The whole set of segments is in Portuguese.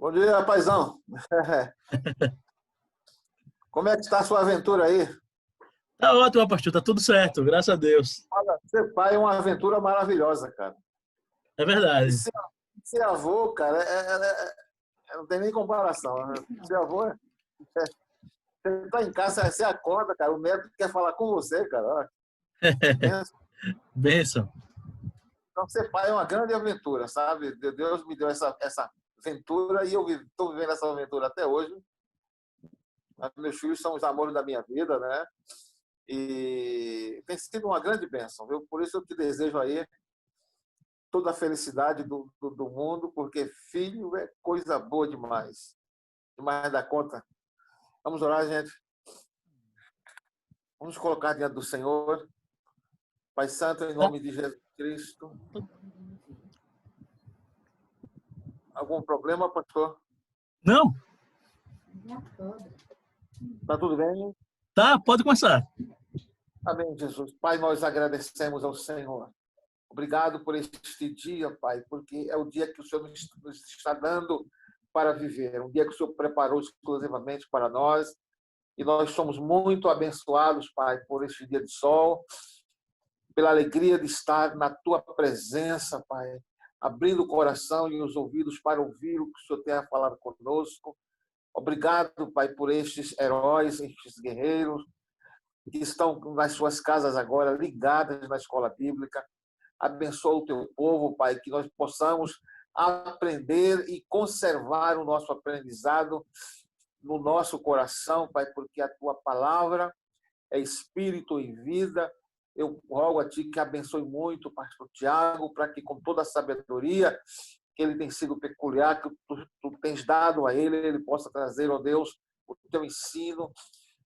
Bom dia, paizão. Como é que está a sua aventura aí? Tá ótimo, pastor. Tá tudo certo, graças a Deus. Olha, ser pai é uma aventura maravilhosa, cara. É E verdade. ser avô, cara, não tem nem comparação, né? Ser avô, você está em casa, você acorda, cara, o médico quer falar com você, cara. Olha, que benção. Bênção. Então, ser pai é uma grande aventura, sabe? Deus me deu essa aventura e eu estou vivendo essa aventura até hoje. Meus filhos são os amores da minha vida, né? E tem sido uma grande bênção, viu? Por isso eu te desejo aí toda a felicidade do mundo, porque filho é coisa boa demais. Demais da conta. Vamos orar, gente. Vamos colocar diante do Senhor. Pai Santo, em nome de Jesus Cristo. Algum problema, pastor? Não? Está tudo bem? Tá, pode começar. Amém, Jesus. Pai, nós agradecemos ao Senhor. Obrigado por este dia, Pai, porque é o dia que o Senhor nos está dando para viver. Um dia que o Senhor preparou exclusivamente para nós. E nós somos muito abençoados, Pai, por este dia de sol, pela alegria de estar na Tua presença, Pai, abrindo o coração e os ouvidos para ouvir o que o Senhor tem a falar conosco. Obrigado, Pai, por estes heróis, estes guerreiros que estão nas suas casas agora, ligadas na escola bíblica. Abençoa o Teu povo, Pai, que nós possamos aprender e conservar o nosso aprendizado no nosso coração, Pai, porque a Tua palavra é espírito e vida. Eu rogo a Ti que abençoe muito o pastor Tiago, para que com toda a sabedoria que ele tem sido peculiar, que tu tens dado a ele possa trazer, ó Deus, o Teu ensino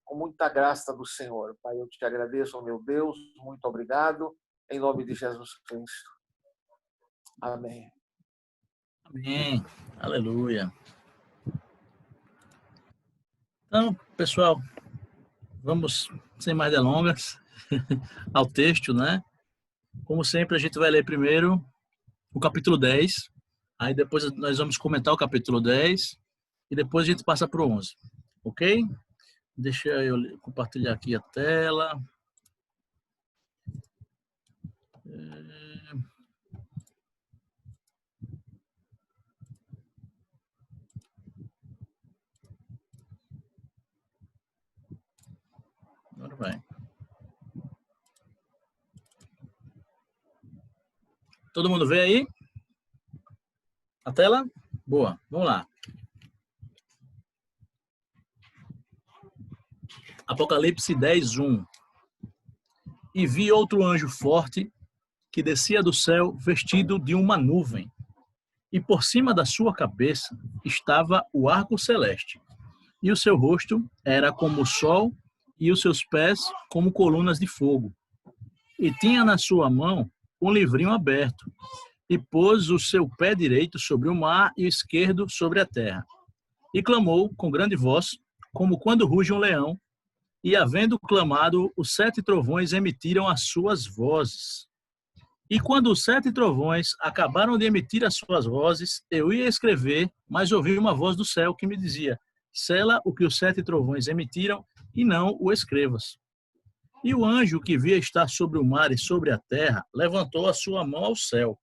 com muita graça do Senhor. Pai, eu te agradeço, ó meu Deus, muito obrigado, em nome de Jesus Cristo. Amém. Amém. Aleluia. Então, pessoal, vamos, sem mais delongas, ao texto, né? Como sempre, a gente vai ler primeiro o capítulo 10, aí depois nós vamos comentar o capítulo 10 e depois a gente passa para o 11, ok? Deixa eu compartilhar aqui a tela. Agora vai. Todo mundo vê aí? A tela? Boa, vamos lá. Apocalipse 10:1. E vi outro anjo forte que descia do céu vestido de uma nuvem, e por cima da sua cabeça estava o arco celeste, e o seu rosto era como o sol, e os seus pés como colunas de fogo. E tinha na sua mão um livrinho aberto, e pôs o seu pé direito sobre o mar e o esquerdo sobre a terra. E clamou com grande voz, como quando ruge um leão, e havendo clamado, os 7 trovões emitiram as suas vozes. E quando os 7 trovões acabaram de emitir as suas vozes, eu ia escrever, mas ouvi uma voz do céu que me dizia: sela o que os 7 trovões emitiram e não o escrevas. E o anjo que via estar sobre o mar e sobre a terra levantou a sua mão ao céu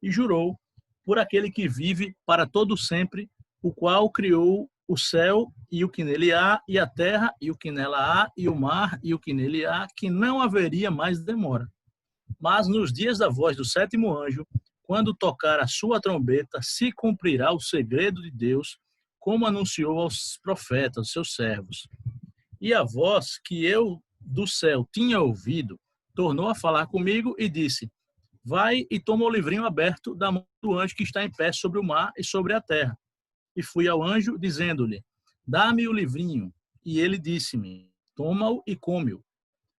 e jurou por aquele que vive para todo sempre, o qual criou o céu e o que nele há, e a terra e o que nela há, e o mar e o que nele há, que não haveria mais demora. Mas nos dias da voz do 7º anjo, quando tocar a sua trombeta, se cumprirá o segredo de Deus, como anunciou aos profetas, seus servos. E a voz que eu do céu tinha ouvido, tornou a falar comigo e disse: vai e toma o livrinho aberto da mão do anjo que está em pé sobre o mar e sobre a terra. E fui ao anjo, dizendo-lhe: dá-me o livrinho. E ele disse-me: toma-o e come-o.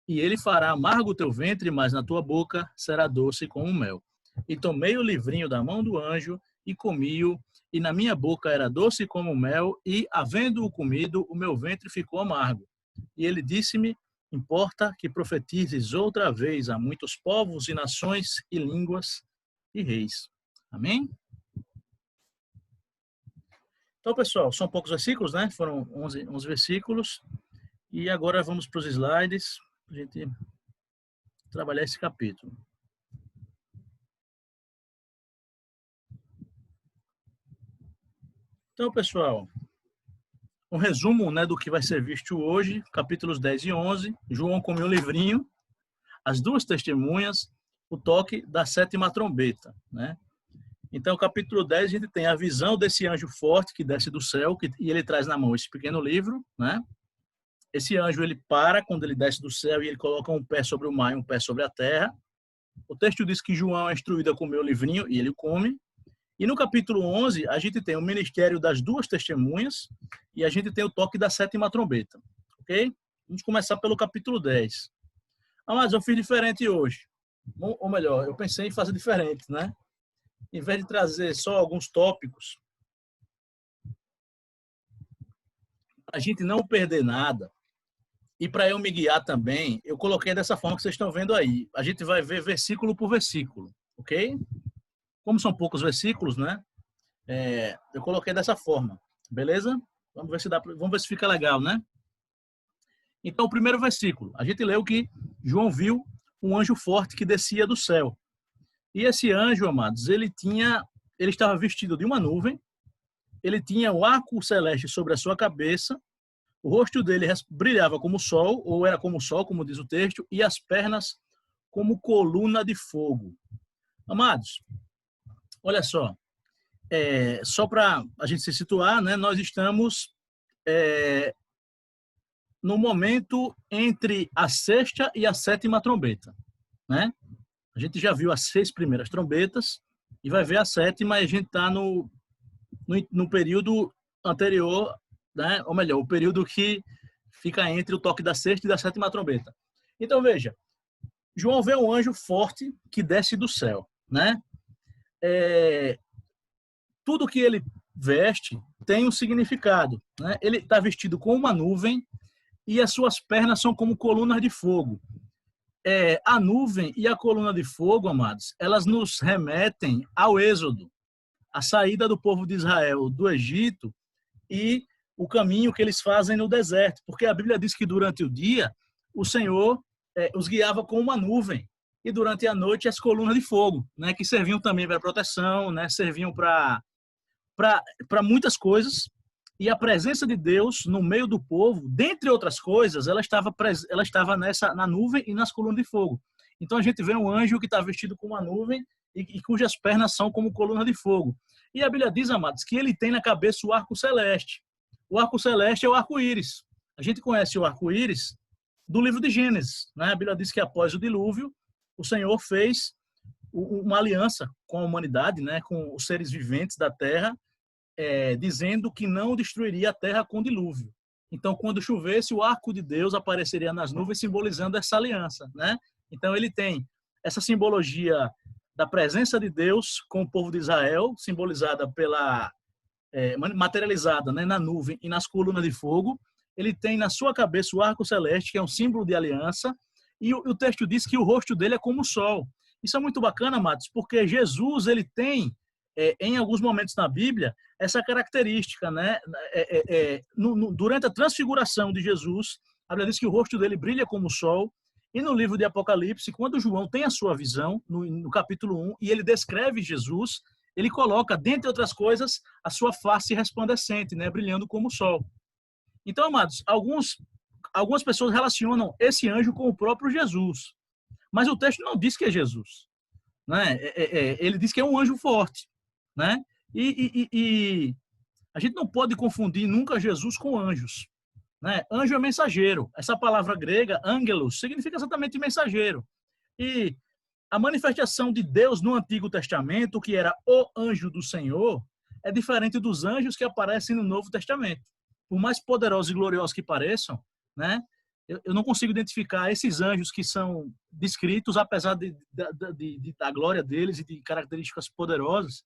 E ele fará amargo o teu ventre, mas na tua boca será doce como mel. E tomei o livrinho da mão do anjo e comi-o, e na minha boca era doce como mel, e, havendo-o comido, o meu ventre ficou amargo. E ele disse-me: importa que profetizes outra vez a muitos povos e nações e línguas e reis. Amém? Então, pessoal, são poucos versículos, né? Foram 11 versículos. E agora vamos para os slides, para a gente trabalhar esse capítulo. Então, pessoal, um resumo, né, do que vai ser visto hoje, capítulos 10 e 11. João come um livrinho, as duas testemunhas, o toque da sétima trombeta, né? Então, capítulo 10, a gente tem a visão desse anjo forte que desce do céu, e ele traz na mão esse pequeno livro, né? Esse anjo, ele para quando ele desce do céu e ele coloca um pé sobre o mar e um pé sobre a terra. O texto diz que João é instruído a comer o livrinho e ele come. E no capítulo 11, a gente tem o ministério das duas testemunhas e a gente tem o toque da sétima trombeta, ok? Vamos começar pelo capítulo 10. Mas eu fiz diferente hoje. Ou melhor, eu pensei em fazer diferente, né? Em vez de trazer só alguns tópicos, a gente não perder nada. E para eu me guiar também, eu coloquei dessa forma que vocês estão vendo aí. A gente vai ver versículo por versículo, ok? Como são poucos versículos, né? Eu coloquei dessa forma, beleza? Vamos ver se fica legal, né? Então, o primeiro versículo, a gente leu que João viu um anjo forte que descia do céu. E esse anjo, amados, ele estava vestido de uma nuvem, ele tinha o arco celeste sobre a sua cabeça, o rosto dele brilhava como o sol, ou era como o sol, como diz o texto, e as pernas como coluna de fogo. Amados, olha só, só para a gente se situar, né, nós estamos no momento entre a sexta e a sétima trombeta, né? A gente já viu as 6 primeiras trombetas e vai ver a sétima e a gente está no período anterior, né? Ou melhor, o período que fica entre o toque da sexta e da sétima trombeta. Então, veja, João vê um anjo forte que desce do céu, né? Tudo que ele veste tem um significado, né? Ele está vestido com uma nuvem e as suas pernas são como colunas de fogo. A nuvem e a coluna de fogo, amados, elas nos remetem ao Êxodo, a saída do povo de Israel do Egito e o caminho que eles fazem no deserto, porque a Bíblia diz que durante o dia o Senhor os guiava com uma nuvem e durante a noite as colunas de fogo, né, que serviam também para proteção, né, serviam para muitas coisas. E a presença de Deus no meio do povo, dentre outras coisas, ela estava na nuvem e nas colunas de fogo. Então a gente vê um anjo que está vestido com uma nuvem e cujas pernas são como coluna de fogo. E a Bíblia diz, amados, que ele tem na cabeça o arco celeste. O arco celeste é o arco-íris. A gente conhece o arco-íris do livro de Gênesis, né? A Bíblia diz que após o dilúvio, o Senhor fez uma aliança com a humanidade, né? Com os seres viventes da terra, dizendo que não destruiria a terra com dilúvio. Então, quando chovesse, o arco de Deus apareceria nas nuvens, simbolizando essa aliança, né? Então, ele tem essa simbologia da presença de Deus com o povo de Israel, simbolizada materializada, né, na nuvem e nas colunas de fogo. Ele tem na sua cabeça o arco celeste, que é um símbolo de aliança, e o texto diz que o rosto dele é como o sol. Isso é muito bacana, amados, porque Jesus, ele tem, em alguns momentos na Bíblia, essa característica, né? Durante a transfiguração de Jesus, a Bíblia diz que o rosto dele brilha como o sol, e no livro de Apocalipse, quando João tem a sua visão, no capítulo 1, e ele descreve Jesus, ele coloca, dentre outras coisas, a sua face resplandecente, né? Brilhando como o sol. Então, amados, algumas pessoas relacionam esse anjo com o próprio Jesus, mas o texto não diz que é Jesus, né? Ele diz que é um anjo forte, né? E a gente não pode confundir nunca Jesus com anjos, né? Anjo é mensageiro. Essa palavra grega, angelos, significa exatamente mensageiro. E a manifestação de Deus no Antigo Testamento, que era o anjo do Senhor, é diferente dos anjos que aparecem no Novo Testamento. Por mais poderosos e gloriosos que pareçam, né? Eu não consigo identificar esses anjos que são descritos, apesar da glória deles e de características poderosas,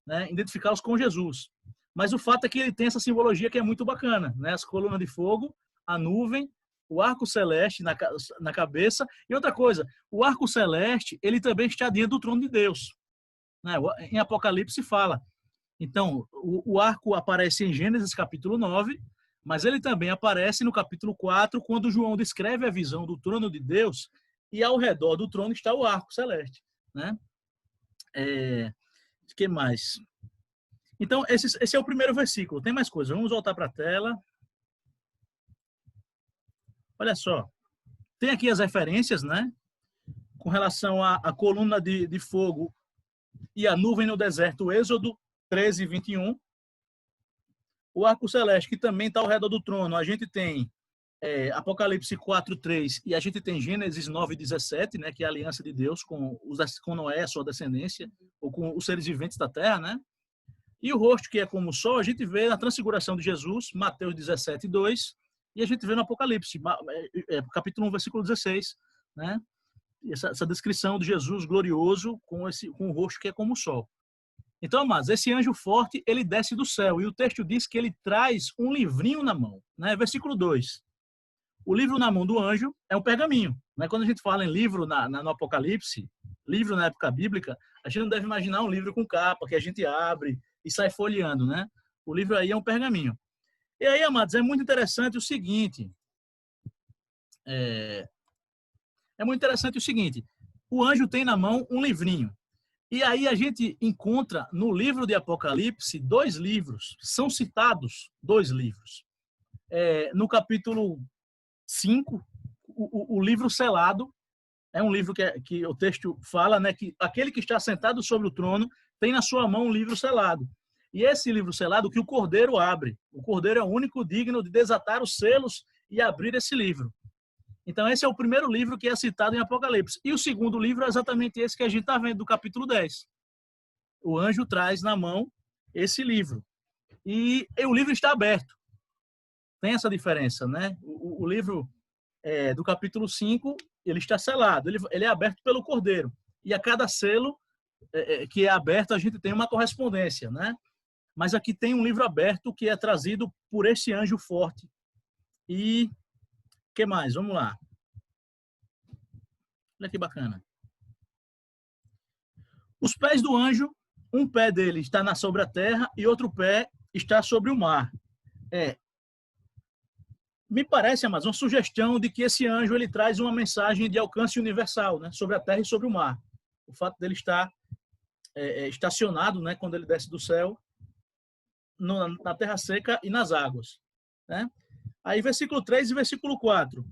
né? Identificá-los com Jesus. Mas o fato é que ele tem essa simbologia que é muito bacana, né? As colunas de fogo, a nuvem, o arco celeste na cabeça. E outra coisa, o arco celeste, ele também está diante do trono de Deus, né? Em Apocalipse fala Então, o arco aparece em Gênesis capítulo 9, mas ele também aparece no capítulo 4, quando João descreve a visão do trono de Deus e ao redor do trono está o arco celeste, né? O que mais? Então, esse é o primeiro versículo. Tem mais coisa. Vamos voltar para a tela. Olha só. Tem aqui as referências, né? Com relação à coluna de fogo e a nuvem no deserto, Êxodo 13, 21. O arco celeste, que também está ao redor do trono. A gente tem Apocalipse 4, 3 e a gente tem Gênesis 9, 17, né? Que é a aliança de Deus com Noé, sua descendência, ou com os seres viventes da terra, né? E o rosto, que é como o sol, a gente vê na transfiguração de Jesus, Mateus 17, 2, e a gente vê no Apocalipse, capítulo 1, versículo 16, né? Essa descrição de Jesus glorioso com o rosto que é como o sol. Então, amados, esse anjo forte, ele desce do céu, e o texto diz que ele traz um livrinho na mão, né? Versículo 2. O livro na mão do anjo é um pergaminho, né? Quando a gente fala em livro no Apocalipse, livro na época bíblica, a gente não deve imaginar um livro com capa, que a gente abre e sai folheando, né? O livro aí é um pergaminho. E aí, amados, é muito interessante o seguinte. O anjo tem na mão um livrinho. E aí a gente encontra no livro de Apocalipse 2 livros. São citados 2 livros. No capítulo 5, o livro selado, é um livro que o texto fala, né, que aquele que está sentado sobre o trono tem na sua mão um livro selado. E esse livro selado que o Cordeiro abre. O Cordeiro é o único digno de desatar os selos e abrir esse livro. Então, esse é o primeiro livro que é citado em Apocalipse. E o segundo livro é exatamente esse que a gente está vendo, do capítulo 10. O anjo traz na mão esse livro. E o livro está aberto. Tem essa diferença, né? O livro do capítulo 5, ele está selado. Ele é aberto pelo Cordeiro. E a cada selo que é aberto, a gente tem uma correspondência, né? Mas aqui tem um livro aberto que é trazido por esse anjo forte. E o que mais? Vamos lá. Olha que bacana. Os pés do anjo, um pé dele está sobre a terra e outro pé está sobre o mar. Me parece, mas uma sugestão de que esse anjo ele traz uma mensagem de alcance universal, né, sobre a terra e sobre o mar. O fato dele estar estacionado, né, quando ele desce do céu, na terra seca e nas águas, né? Aí, versículo 3 e versículo 4.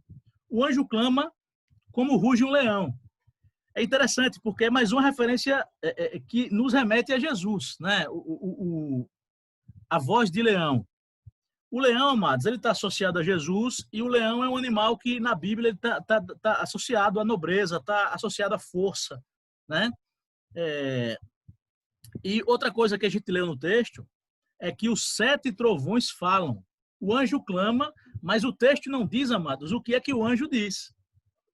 O anjo clama como ruge um leão. É interessante, porque é mais uma referência que nos remete a Jesus, né? A voz de leão. O leão, amados, ele está associado a Jesus, e o leão é um animal que, na Bíblia, está associado à nobreza, está associado à força, né? E outra coisa que a gente leu no texto é que os 7 trovões falam. O anjo clama, mas o texto não diz, amados, o que é que o anjo diz.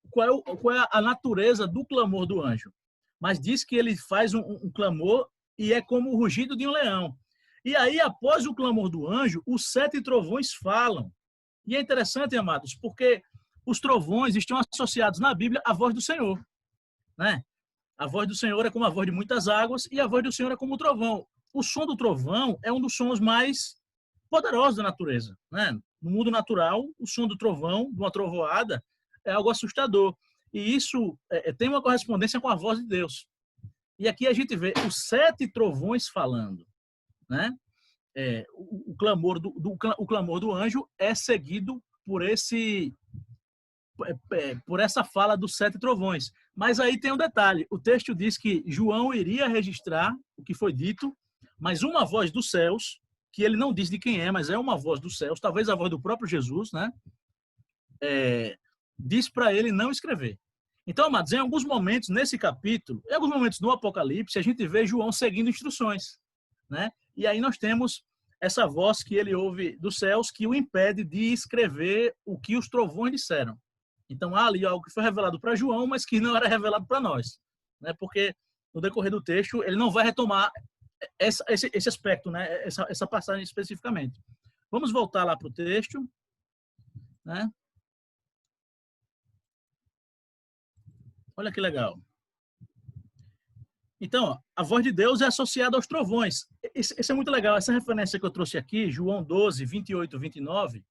Qual é a natureza do clamor do anjo? Mas diz que ele faz um clamor e é como o rugido de um leão. E aí, após o clamor do anjo, os 7 trovões falam. E é interessante, amados, porque os trovões estão associados na Bíblia à voz do Senhor, né? A voz do Senhor é como a voz de muitas águas e a voz do Senhor é como o trovão. O som do trovão é um dos sons mais poderosos da natureza, né? No mundo natural, o som do trovão, de uma trovoada, é algo assustador. E isso tem uma correspondência com a voz de Deus. E aqui a gente vê os 7 trovões falando, né? O clamor do anjo é seguido por essa fala dos 7 trovões. Mas aí tem um detalhe. O texto diz que João iria registrar o que foi dito, mas uma voz dos céus, que ele não diz de quem é, mas é uma voz dos céus, talvez a voz do próprio Jesus, né? Diz para ele não escrever. Então, amados, em alguns momentos nesse capítulo, em alguns momentos no Apocalipse, a gente vê João seguindo instruções, né? E aí nós temos essa voz que ele ouve dos céus que o impede de escrever o que os trovões disseram. Então, há ali algo que foi revelado para João, mas que não era revelado para nós, né? Porque no decorrer do texto, ele não vai retomar esse aspecto, né? Essa passagem especificamente. Vamos voltar lá para o texto, né? Olha que legal. Então, a voz de Deus é associada aos trovões. isso é muito legal. Essa referência que eu trouxe aqui, João 12, 28, 29,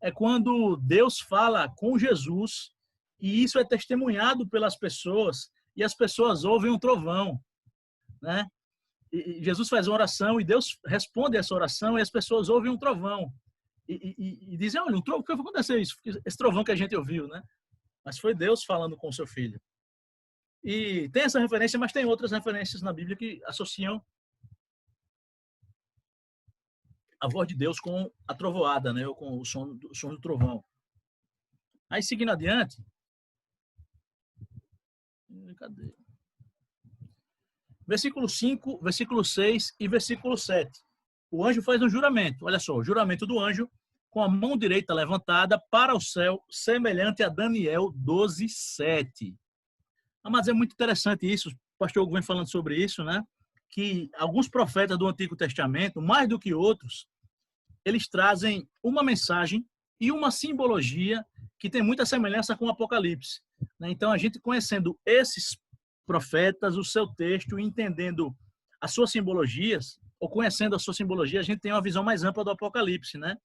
é quando Deus fala com Jesus e isso é testemunhado pelas pessoas e as pessoas ouvem um trovão, né? E Jesus faz uma oração e Deus responde essa oração e as pessoas ouvem um trovão e dizem, olha, o que aconteceu isso? Esse trovão que a gente ouviu, né? Mas foi Deus falando com o seu filho. E tem essa referência, mas tem outras referências na Bíblia que associam a voz de Deus com a trovoada, né? Ou com o som do trovão. Aí, seguindo adiante, cadê? Versículo 5, versículo 6 e versículo 7. O anjo faz um juramento. Olha só, o juramento do anjo com a mão direita levantada para o céu, semelhante a Daniel 12, 7. Mas é muito interessante isso. O pastor Hugo vem falando sobre isso, né? Que alguns profetas do Antigo Testamento, mais do que outros, eles trazem uma mensagem e uma simbologia que tem muita semelhança com o Apocalipse. Então, a gente conhecendo esses profetas, o seu texto, entendendo as suas simbologias, ou conhecendo a sua simbologia, a gente tem uma visão mais ampla do Apocalipse, né?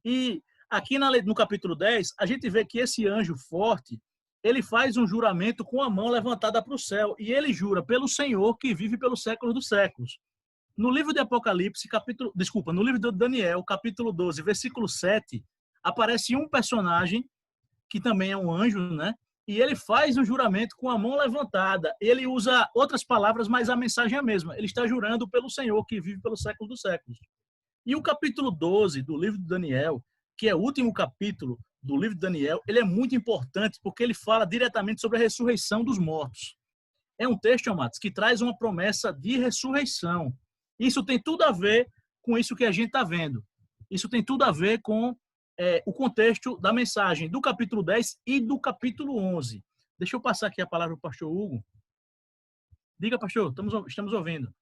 E aqui no capítulo 10, a gente vê que esse anjo forte, ele faz um juramento com a mão levantada para o céu, e ele jura pelo Senhor que vive pelos séculos dos séculos. No livro de Apocalipse, no livro de Daniel, capítulo 12, versículo 7, aparece um personagem que também é um anjo, né? E ele faz um juramento com a mão levantada. Ele usa outras palavras, mas a mensagem é a mesma. Ele está jurando pelo Senhor que vive pelos séculos dos séculos. E o capítulo 12 do livro de Daniel, que é o último capítulo do livro de Daniel, ele é muito importante porque ele fala diretamente sobre a ressurreição dos mortos. É um texto, amados, que traz uma promessa de ressurreição. Isso tem tudo a ver com isso que a gente está vendo. Isso tem tudo a ver com o contexto da mensagem do capítulo 10 e do capítulo 11. Deixa eu passar aqui a palavra para o pastor Hugo. Diga, pastor, estamos ouvindo.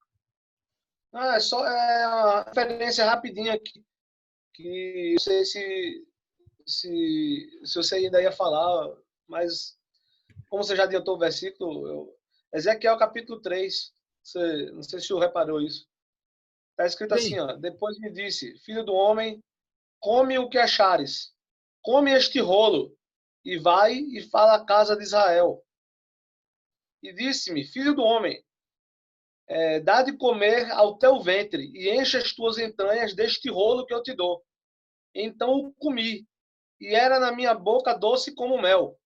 É só uma referência rapidinha aqui, que não sei se você ainda ia falar, mas como você já adiantou o versículo, Ezequiel capítulo 3, não sei se o senhor reparou isso. Está escrito assim, ó, depois me disse, filho do homem, come o que achares, come este rolo, e vai e fala à casa de Israel. E disse-me, filho do homem, dá de comer ao teu ventre, e enche as tuas entranhas deste rolo que eu te dou. Então o comi, e era na minha boca doce como mel.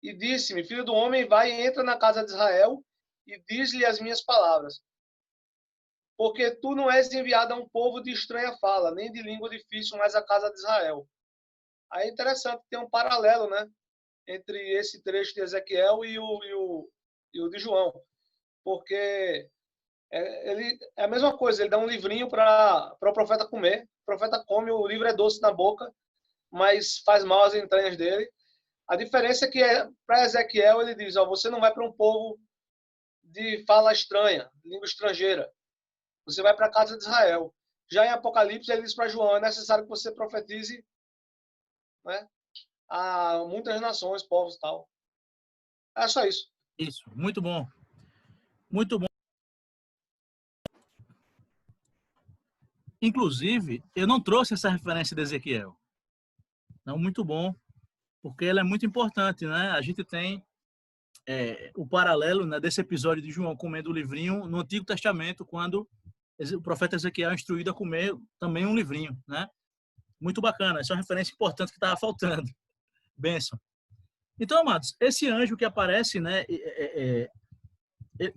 E disse-me, filho do homem, vai e entra na casa de Israel, e diz-lhe as minhas palavras. Porque tu não és enviado a um povo de estranha fala, nem de língua difícil, mas a casa de Israel. Aí é interessante, tem um paralelo, né, entre esse trecho de Ezequiel e o de João. Porque é a mesma coisa, ele dá um livrinho para o profeta comer. O profeta come, o livro é doce na boca, mas faz mal às entranhas dele. A diferença é que para Ezequiel ele diz, você não vai para um povo de fala estranha, língua estrangeira. Você vai para a casa de Israel. Já em Apocalipse, ele diz para João, é necessário que você profetize, né, a muitas nações, povos e tal. É só isso. Isso, muito bom. Muito bom. Inclusive, eu não trouxe essa referência de Ezequiel. Não, muito bom, porque ela é muito importante, né? A gente tem o paralelo, né, desse episódio de João comendo o livrinho no Antigo Testamento, quando o profeta Ezequiel é instruído a comer também um livrinho, né? Muito bacana, essa é uma referência importante que estava faltando. Bênção. Então, amados, esse anjo que aparece, né,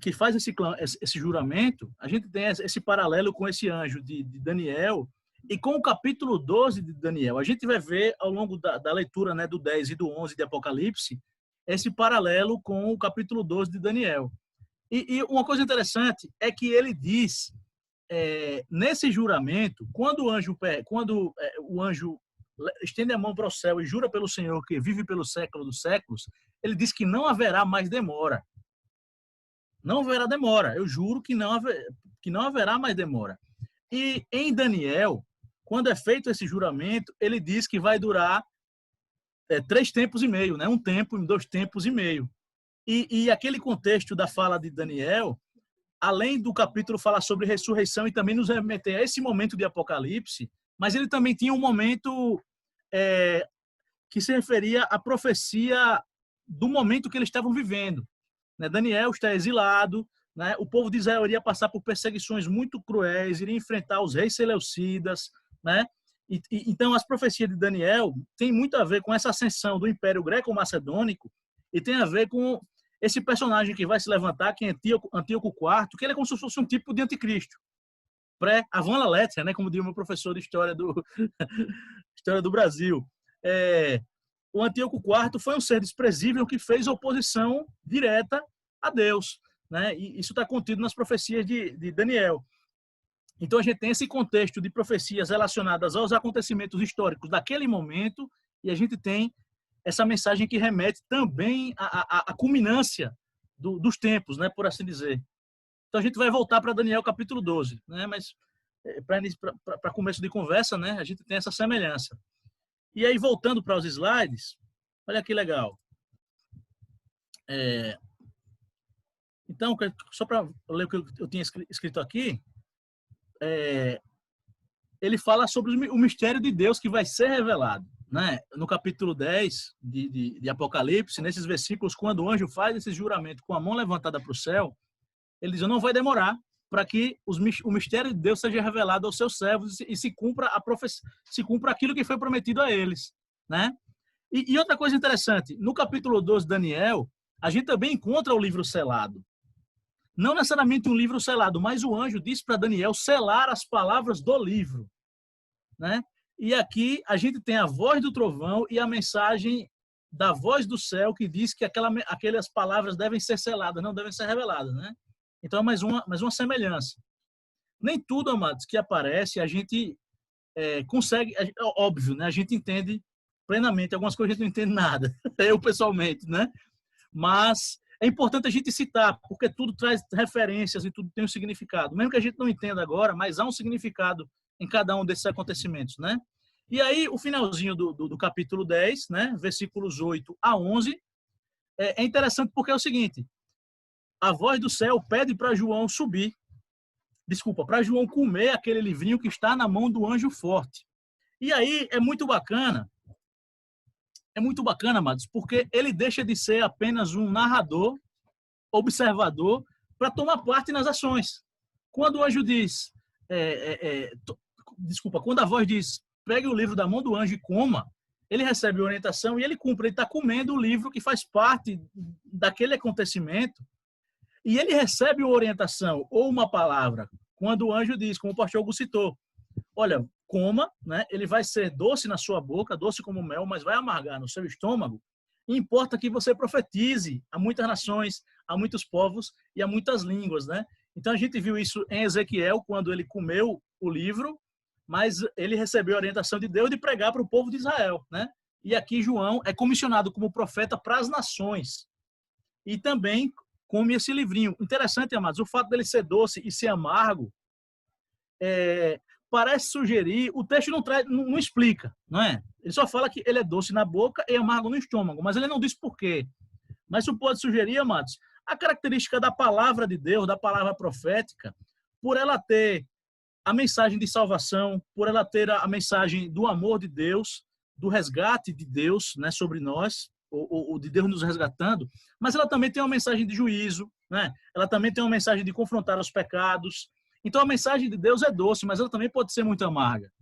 que faz esse juramento, a gente tem esse paralelo com esse anjo de Daniel e com o capítulo 12 de Daniel. A gente vai ver ao longo da leitura, né, do 10 e do 11 de Apocalipse, esse paralelo com o capítulo 12 de Daniel. E uma coisa interessante é que ele diz, nesse juramento, quando o anjo estende a mão para o céu e jura pelo Senhor que vive pelo século dos séculos, ele diz que não haverá mais demora. Não haverá demora. Eu juro que não haverá mais demora. E em Daniel, quando é feito esse juramento, ele diz que vai durar 3 tempos e meio, né? 1 tempo e 2 tempos e meio. E aquele contexto da fala de Daniel, além do capítulo falar sobre ressurreição e também nos remeter a esse momento de Apocalipse, mas ele também tinha um momento que se referia à profecia do momento que eles estavam vivendo. Né? Daniel está exilado, né? O povo de Israel iria passar por perseguições muito cruéis, iria enfrentar os reis seleucidas, né? Então, as profecias de Daniel têm muito a ver com essa ascensão do Império Greco-Macedônico e tem a ver com esse personagem que vai se levantar, que é Antíoco IV, que ele é como se fosse um tipo de anticristo. Pré-avant la lettre, né? Como diz o meu professor de história do Brasil. O Antíoco IV foi um ser desprezível que fez oposição direta a Deus. Né? E isso está contido nas profecias de Daniel. Então, a gente tem esse contexto de profecias relacionadas aos acontecimentos históricos daquele momento e a gente tem essa mensagem que remete também à culminância dos tempos, né, por assim dizer. Então, a gente vai voltar para Daniel capítulo 12, né, mas para começo de conversa, né, a gente tem essa semelhança. E aí, voltando para os slides, olha que legal. Então, só para ler o que eu tinha escrito aqui, ele fala sobre o mistério de Deus que vai ser revelado. Né? No capítulo 10 de Apocalipse, nesses versículos, quando o anjo faz esse juramento com a mão levantada para o céu, ele diz, não vai demorar para que o mistério de Deus seja revelado aos seus servos e se cumpra aquilo que foi prometido a eles. Né? E outra coisa interessante, no capítulo 12 de Daniel, a gente também encontra o livro selado. Não necessariamente um livro selado, mas o anjo disse para Daniel selar as palavras do livro. Né? E aqui a gente tem a voz do trovão e a mensagem da voz do céu que diz que aquelas palavras devem ser seladas, não devem ser reveladas. Né? Então é mais uma semelhança. Nem tudo, amados, que aparece a gente consegue, óbvio, né? A gente entende plenamente, algumas coisas a gente não entende nada, eu pessoalmente, né? Mas é importante a gente citar, porque tudo traz referências e tudo tem um significado. Mesmo que a gente não entenda agora, mas há um significado em cada um desses acontecimentos, né? E aí, o finalzinho do capítulo 10, né? Versículos 8 a 11, é interessante porque é o seguinte, a voz do céu pede para João para João comer aquele livrinho que está na mão do anjo forte. E aí, é muito bacana, amados, porque ele deixa de ser apenas um narrador, observador, para tomar parte nas ações. Quando o anjo diz, quando a voz diz, pegue o livro da mão do anjo e coma, ele recebe orientação e ele cumpre, ele está comendo o livro que faz parte daquele acontecimento e ele recebe uma orientação ou uma palavra. Quando o anjo diz, como o pastor Hugo citou, olha, coma, né? Ele vai ser doce na sua boca, doce como mel, mas vai amargar no seu estômago. E importa que você profetize a muitas nações, a muitos povos e a muitas línguas, né? Então a gente viu isso em Ezequiel, quando ele comeu o livro, mas ele recebeu a orientação de Deus de pregar para o povo de Israel, né? E aqui João é comissionado como profeta para as nações. E também come esse livrinho. Interessante, amados, o fato dele ser doce e ser amargo, parece sugerir, o texto não explica, não é? Ele só fala que ele é doce na boca e amargo no estômago, mas ele não diz por quê. Mas isso pode sugerir, amados, a característica da palavra de Deus, da palavra profética, por ela ter a mensagem de salvação, por ela ter a mensagem do amor de Deus, do resgate de Deus, né, sobre nós, ou de Deus nos resgatando, mas ela também tem uma mensagem de juízo, né? Ela também tem uma mensagem de confrontar os pecados. Então, a mensagem de Deus é doce, mas ela também pode ser muito amarga.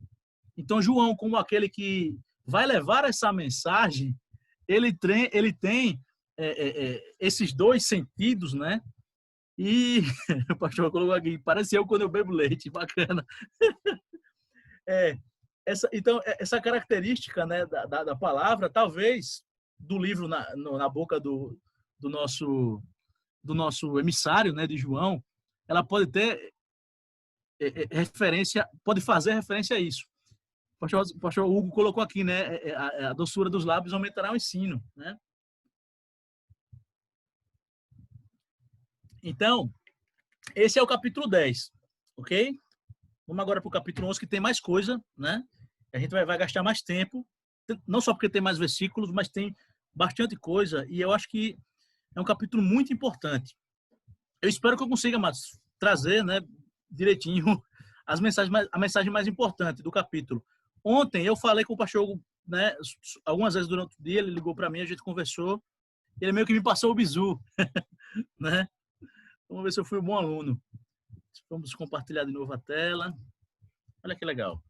Então, João, como aquele que vai levar essa mensagem, ele tem esses dois sentidos, né? E o pastor colocou aqui, parece eu quando eu bebo leite, bacana. Então, essa característica, né, da palavra, talvez, do livro na boca do nosso emissário, né, de João, ela pode ter pode fazer referência a isso. O pastor Hugo colocou aqui, né, a doçura dos lábios aumentará o ensino, né? Então, esse é o capítulo 10, ok? Vamos agora para o capítulo 11, que tem mais coisa, né? A gente vai gastar mais tempo, não só porque tem mais versículos, mas tem bastante coisa, e eu acho que é um capítulo muito importante. Eu espero que eu consiga, Matos, trazer, né, direitinho a mensagem mais importante do capítulo. Ontem eu falei com o pastor Hugo, né, algumas vezes durante o dia, ele ligou para mim, a gente conversou, ele meio que me passou o bizu, né? Vamos ver se eu fui um bom aluno. Vamos compartilhar de novo a tela. Olha que legal.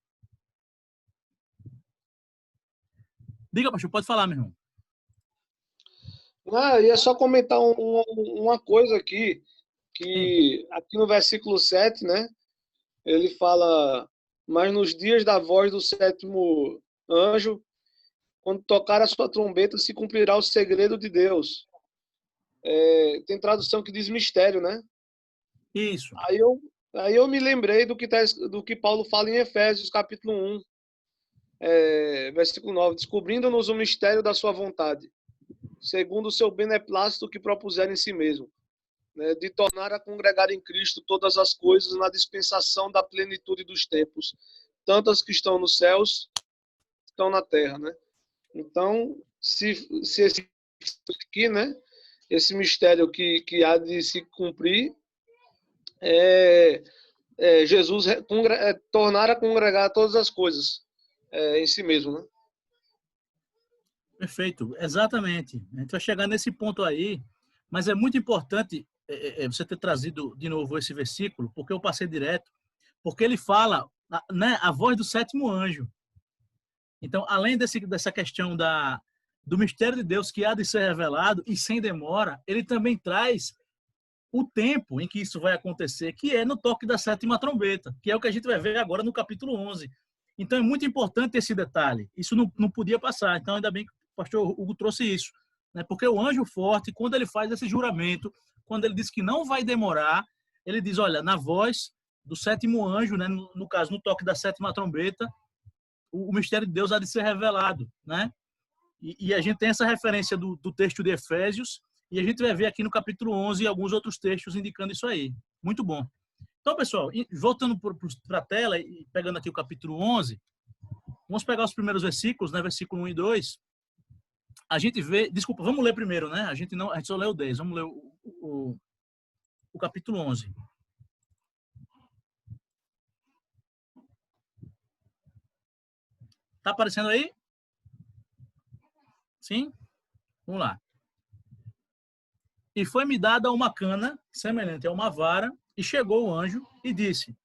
Diga, pastor, pode falar, meu irmão. Ia só comentar uma coisa aqui, que aqui no versículo 7, né? Ele fala, mas nos dias da voz do sétimo anjo, quando tocar a sua trombeta, se cumprirá o segredo de Deus. Tem tradução que diz mistério, né? Isso. Aí eu me lembrei do que Paulo fala em Efésios, capítulo 1, versículo 9, descobrindo-nos o mistério da sua vontade, segundo o seu beneplácito que propuseram em si mesmo, né, de tornar a congregar em Cristo todas as coisas na dispensação da plenitude dos tempos, tanto as que estão nos céus, estão na terra, né? Então, se esse aqui, né, esse mistério que há de se cumprir, Jesus tornar a congregar todas as coisas em si mesmo, né? Perfeito, exatamente. A gente vai chegar nesse ponto aí, mas é muito importante você ter trazido de novo esse versículo, porque eu passei direto, porque ele fala, né, a voz do sétimo anjo. Então, além dessa questão do mistério de Deus que há de ser revelado e sem demora, ele também traz o tempo em que isso vai acontecer, que é no toque da sétima trombeta, que é o que a gente vai ver agora no capítulo 11. Então, é muito importante esse detalhe. Isso não podia passar. Então, ainda bem que o pastor Hugo trouxe isso, né? Porque o anjo forte, quando ele faz esse juramento, quando ele diz que não vai demorar, ele diz, olha, na voz do sétimo anjo, né? No caso, no toque da sétima trombeta, o mistério de Deus há de ser revelado, né? E a gente tem essa referência do texto de Efésios, e a gente vai ver aqui no capítulo 11 alguns outros textos indicando isso aí. Muito bom. Então, pessoal, voltando para a tela e pegando aqui o capítulo 11, vamos pegar os primeiros versículos, né? Versículo 1 e 2. A gente vê... Desculpa, vamos ler primeiro, né? A gente só leu o 10. Vamos ler o capítulo 11. Tá aparecendo aí? Sim? Vamos lá. E foi-me dada uma cana, semelhante a uma vara, e chegou o anjo e disse,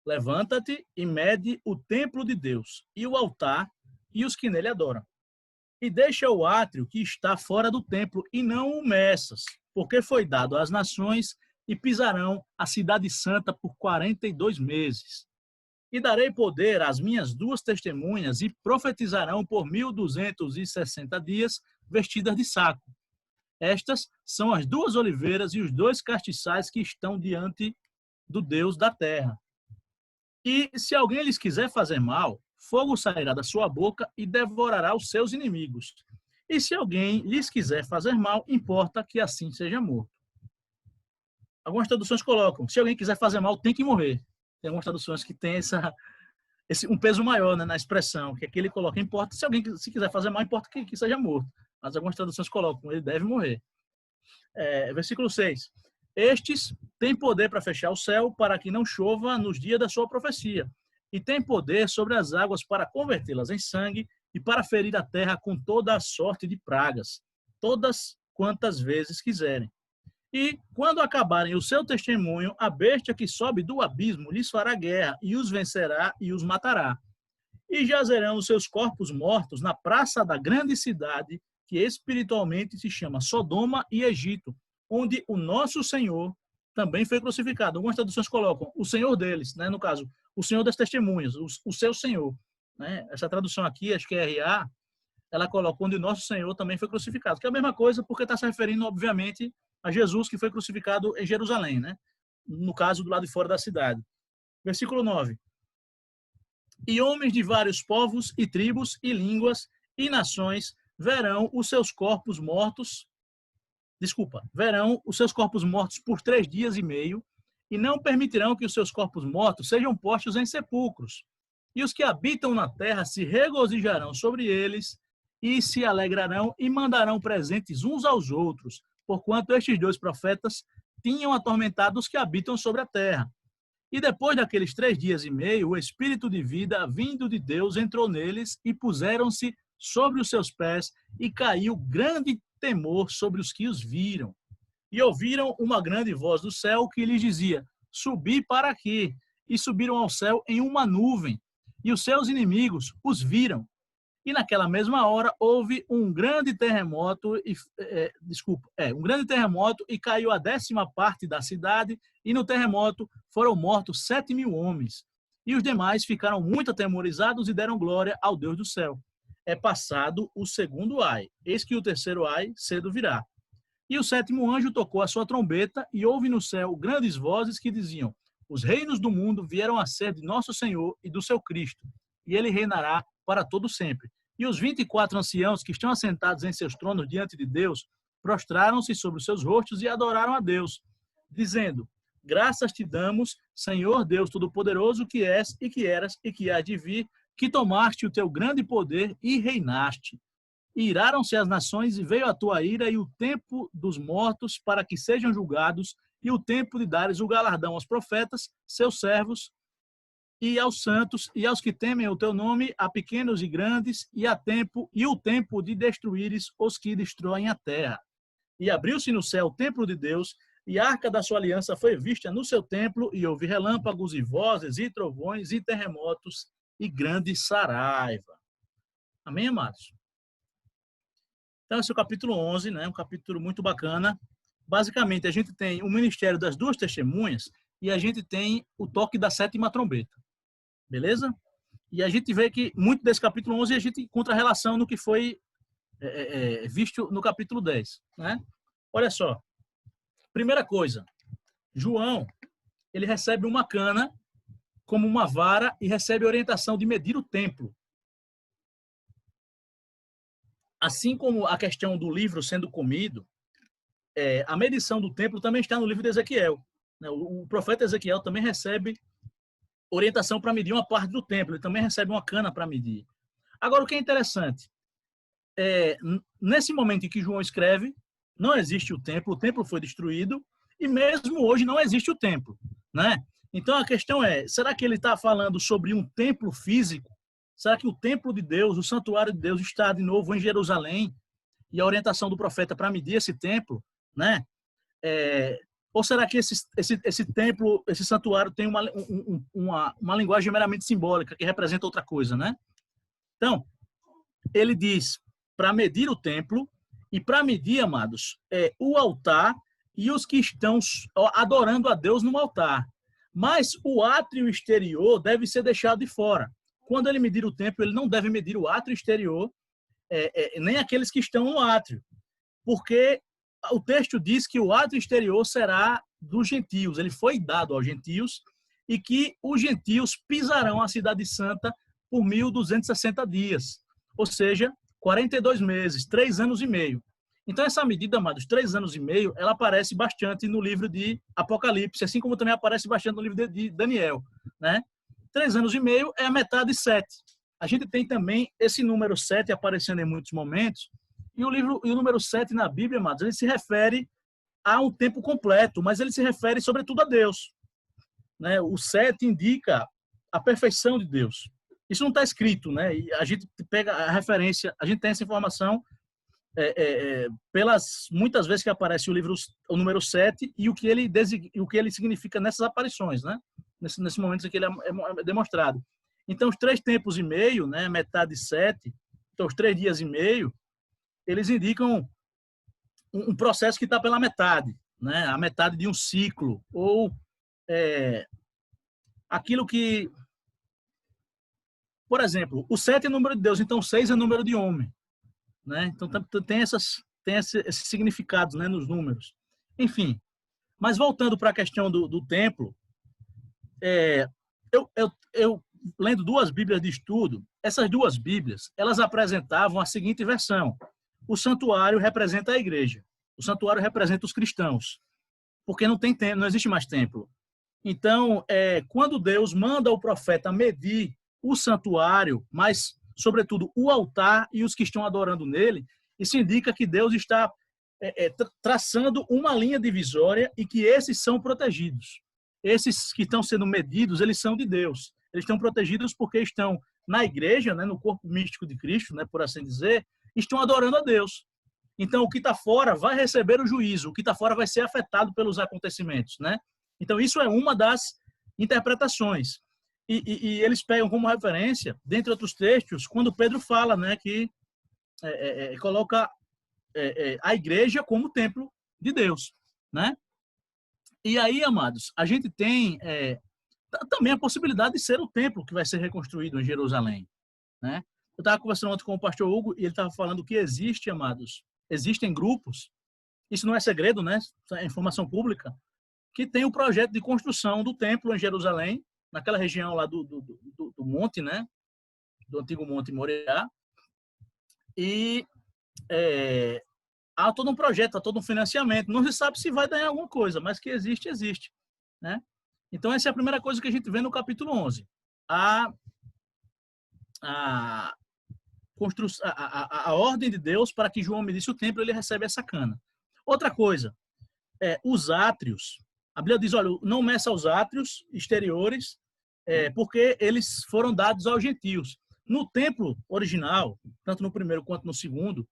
levanta-te e mede o templo de Deus, e o altar, e os que nele adoram. E deixa o átrio que está fora do templo, e não o meças, porque foi dado às nações, e pisarão a cidade santa por 42 meses. E darei poder às minhas 2 testemunhas, e profetizarão por 1260 dias, vestidas de saco. Estas são as 2 oliveiras e os 2 castiçais que estão diante do Deus da terra. E se alguém lhes quiser fazer mal, fogo sairá da sua boca e devorará os seus inimigos. E se alguém lhes quiser fazer mal, importa que assim seja morto. Algumas traduções colocam, se alguém quiser fazer mal, tem que morrer. Tem algumas traduções que tem um peso maior, né, na expressão, que aqui ele coloca, importa, se quiser fazer mal, importa que seja morto. Mas algumas traduções colocam, ele deve morrer. Versículo 6. Estes têm poder para fechar o céu, para que não chova nos dias da sua profecia, e têm poder sobre as águas para convertê-las em sangue e para ferir a terra com toda a sorte de pragas, todas quantas vezes quiserem. E, quando acabarem o seu testemunho, a besta que sobe do abismo lhes fará guerra, e os vencerá e os matará. E jazerão os seus corpos mortos na praça da grande cidade, que espiritualmente se chama Sodoma e Egito, onde o nosso Senhor também foi crucificado. Algumas traduções colocam o Senhor deles, né? No caso, o Senhor das testemunhas, o seu Senhor. Né? Essa tradução aqui, acho que é RA, ela coloca onde o nosso Senhor também foi crucificado, que é a mesma coisa porque está se referindo, obviamente, a Jesus que foi crucificado em Jerusalém, né? No caso, do lado de fora da cidade. Versículo 9. E homens de vários povos e tribos e línguas e nações verão os seus corpos mortos por 3 dias e meio, e não permitirão que os seus corpos mortos sejam postos em sepulcros. E os que habitam na terra se regozijarão sobre eles, e se alegrarão e mandarão presentes uns aos outros, porquanto estes 2 profetas tinham atormentado os que habitam sobre a terra. E depois daqueles 3 dias e meio, o Espírito de vida, vindo de Deus, entrou neles e puseram-se sobre os seus pés e caiu grande temor sobre os que os viram. E ouviram uma grande voz do céu que lhes dizia: subi para aqui. E subiram ao céu em uma nuvem. E os seus inimigos os viram. E naquela mesma hora houve um grande terremoto e caiu a 10ª parte da cidade, e no terremoto foram mortos 7.000 homens. E os demais ficaram muito atemorizados e deram glória ao Deus do céu. É passado o 2º ai, eis que o 3º ai cedo virá. E o 7º anjo tocou a sua trombeta, e houve no céu grandes vozes que diziam: os reinos do mundo vieram a ser de nosso Senhor e do seu Cristo, e ele reinará para todo sempre. E os 24 anciãos que estão assentados em seus tronos diante de Deus, prostraram-se sobre os seus rostos e adoraram a Deus, dizendo: graças te damos, Senhor Deus Todo-Poderoso, que és e que eras e que hás de vir, que tomaste o teu grande poder e reinaste. E iraram-se as nações, e veio a tua ira e o tempo dos mortos para que sejam julgados, e o tempo de dares o galardão aos profetas, seus servos, e aos santos, e aos que temem o teu nome, a pequenos e grandes, e o tempo de destruíres os que destroem a terra. E abriu-se no céu o templo de Deus, e a arca da sua aliança foi vista no seu templo, e houve relâmpagos e vozes e trovões e terremotos e grande saraiva. Amém, amados? Então, esse é o capítulo 11, né? Um capítulo muito bacana. Basicamente, a gente tem o ministério das 2 testemunhas e a gente tem o toque da 7ª trombeta. Beleza? E a gente vê que muito desse capítulo 11 a gente encontra relação no que foi visto no capítulo 10. Né? Olha só. Primeira coisa. João, ele recebe uma cana como uma vara e recebe a orientação de medir o templo. Assim como a questão do livro sendo comido, a medição do templo também está no livro de Ezequiel. O profeta Ezequiel também recebe orientação para medir uma parte do templo. Ele também recebe uma cana para medir. Agora, o que é interessante, nesse momento em que João escreve, não existe o templo foi destruído, e mesmo hoje não existe o templo. Né? Então, a questão é, será que ele está falando sobre um templo físico? Será que o templo de Deus, o santuário de Deus, está de novo em Jerusalém? E a orientação do profeta para medir esse templo, né? Ou será que esse templo, esse santuário tem uma linguagem meramente simbólica que representa outra coisa, né? Então, ele diz para medir o templo e para medir, amados, o altar e os que estão adorando a Deus no altar. Mas o átrio exterior deve ser deixado de fora. Quando ele medir o templo, ele não deve medir o átrio exterior, nem aqueles que estão no átrio, porque o texto diz que o átrio exterior será dos gentios, ele foi dado aos gentios, e que os gentios pisarão a cidade santa por 1.260 dias, ou seja, 42 meses, 3 anos e meio. Então essa medida, amados, 3 anos e meio, ela aparece bastante no livro de Apocalipse, assim como também aparece bastante no livro de Daniel, né? 3 anos e meio é a metade de 7. A gente tem também esse número 7 aparecendo em muitos momentos, e o número 7 na Bíblia, amados, ele se refere a um tempo completo, mas ele se refere sobretudo a Deus. Né? O 7 indica a perfeição de Deus. Isso não está escrito, né? E a gente pega a referência, a gente tem essa informação pelas muitas vezes que aparece o número 7 e o que ele significa nessas aparições, né? Nesse momento em que ele é demonstrado. Então, os 3 tempos e meio, né? Metade de 7, então os 3 dias e meio, eles indicam um processo que está pela metade, né? A metade de um ciclo, ou aquilo que... Por exemplo, o 7 é número de Deus, então 6 é número de homem. Né? Então tem esses significados, né, nos números. Enfim, mas voltando para a questão do templo, eu lendo 2 Bíblias de estudo, essas 2 Bíblias, elas apresentavam a seguinte versão: o santuário representa a igreja, o santuário representa os cristãos, porque não existe mais templo. Então, quando Deus manda o profeta medir o santuário, mas sobretudo o altar e os que estão adorando nele, isso indica que Deus está traçando uma linha divisória e que esses são protegidos. Esses que estão sendo medidos, eles são de Deus. Eles estão protegidos porque estão na igreja, né, no corpo místico de Cristo, né, por assim dizer, estão adorando a Deus. Então, o que está fora vai receber o juízo, o que está fora vai ser afetado pelos acontecimentos, né? Então, isso é uma das interpretações. E eles pegam como referência, dentre outros textos, quando Pedro fala, né, que coloca a igreja como templo de Deus, né? E aí, amados, a gente tem também a possibilidade de ser o templo que vai ser reconstruído em Jerusalém, né? Eu estava conversando ontem com o pastor Hugo e ele estava falando que existe, amados, existem grupos, isso não é segredo, né? É informação pública, que tem o projeto de construção do templo em Jerusalém, naquela região lá do monte, né? Do antigo Monte Moriá. E há todo um projeto, há todo um financiamento. Não se sabe se vai dar em alguma coisa, mas que existe, existe, né? Então, essa é a primeira coisa que a gente vê no capítulo 11. A ordem de Deus para que João medisse o templo, ele recebe essa cana. Outra coisa, os átrios. A Bíblia diz, olha, não meça os átrios exteriores, porque eles foram dados aos gentios. No templo original, tanto no primeiro quanto no segundo,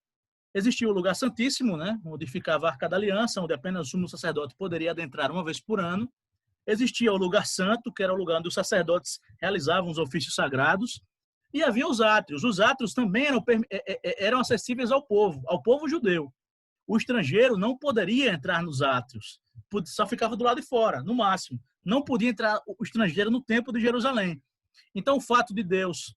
existia o lugar santíssimo, né, onde ficava a Arca da Aliança, onde apenas o sumo sacerdote poderia adentrar uma vez por ano. Existia o lugar santo, que era o lugar onde os sacerdotes realizavam os ofícios sagrados. E havia os átrios. Os átrios também eram acessíveis ao povo judeu. O estrangeiro não poderia entrar nos átrios, só ficava do lado de fora, no máximo. Não podia entrar o estrangeiro no templo de Jerusalém. Então, o fato de Deus,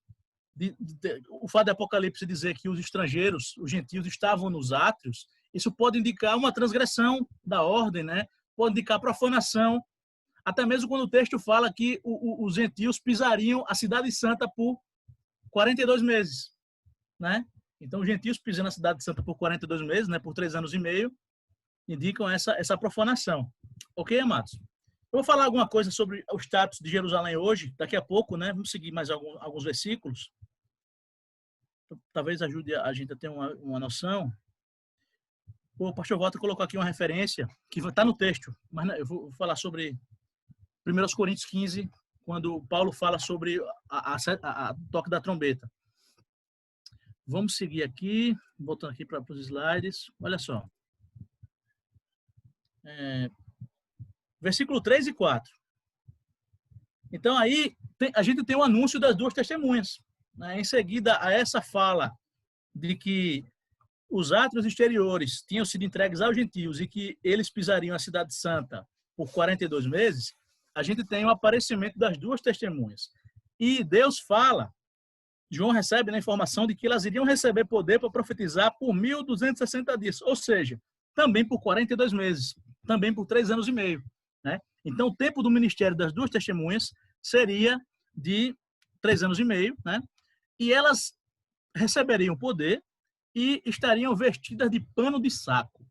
o fato de Apocalipse dizer que os estrangeiros, os gentios, estavam nos átrios, isso pode indicar uma transgressão da ordem, né? Pode indicar profanação, até mesmo quando o texto fala que os gentios pisariam a cidade santa por 42 meses, né? Então, os gentios pisando na cidade santa por 42 meses, né, por 3 anos e meio, indicam essa profanação. Ok, amados? Eu vou falar alguma coisa sobre o status de Jerusalém hoje, daqui a pouco, né? Vamos seguir mais alguns versículos. Talvez ajude a gente a ter uma noção. O pastor Walter colocou aqui uma referência que está no texto, mas eu vou falar sobre 1 Coríntios 15, quando Paulo fala sobre a toque da trombeta. Vamos seguir aqui, voltando aqui para os slides. Olha só. Versículo 3 e 4. Então, aí, a gente tem o anúncio das duas testemunhas. Né? Em seguida, a essa fala de que os átrios exteriores tinham sido entregues aos gentios e que eles pisariam a cidade santa por 42 meses, a gente tem o aparecimento das duas testemunhas. E Deus fala, João recebe a informação de que elas iriam receber poder para profetizar por 1.260 dias, ou seja, também por 42 meses, também por 3 anos e meio. Né? Então, o tempo do ministério das duas testemunhas seria de 3 anos e meio, né? E elas receberiam poder e estariam vestidas de pano de saco.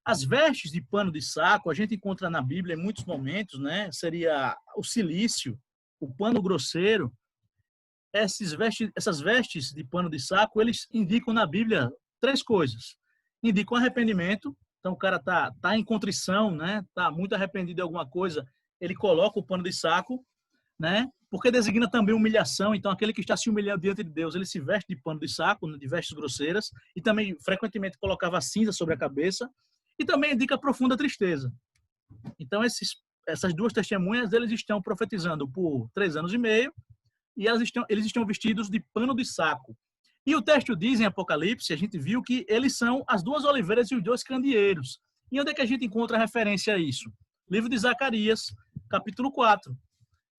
As vestes de pano de saco a gente encontra na Bíblia em muitos momentos, né? Seria o cilício, o pano grosseiro. Essas vestes de pano de saco, eles indicam na Bíblia 3 coisas. Indicam arrependimento, então o cara tá em contrição, né? Tá muito arrependido de alguma coisa, ele coloca o pano de saco, né? Porque designa também humilhação, então aquele que está se humilhando diante de Deus, ele se veste de pano de saco, de vestes grosseiras, e também frequentemente colocava cinza sobre a cabeça, e também indica profunda tristeza. Então essas duas testemunhas, eles estão profetizando por 3 anos e meio, e eles estão vestidos de pano de saco. E o texto diz em Apocalipse, a gente viu que eles são as 2 oliveiras e os 2 candeeiros. E onde é que a gente encontra referência a isso? Livro de Zacarias, capítulo 4.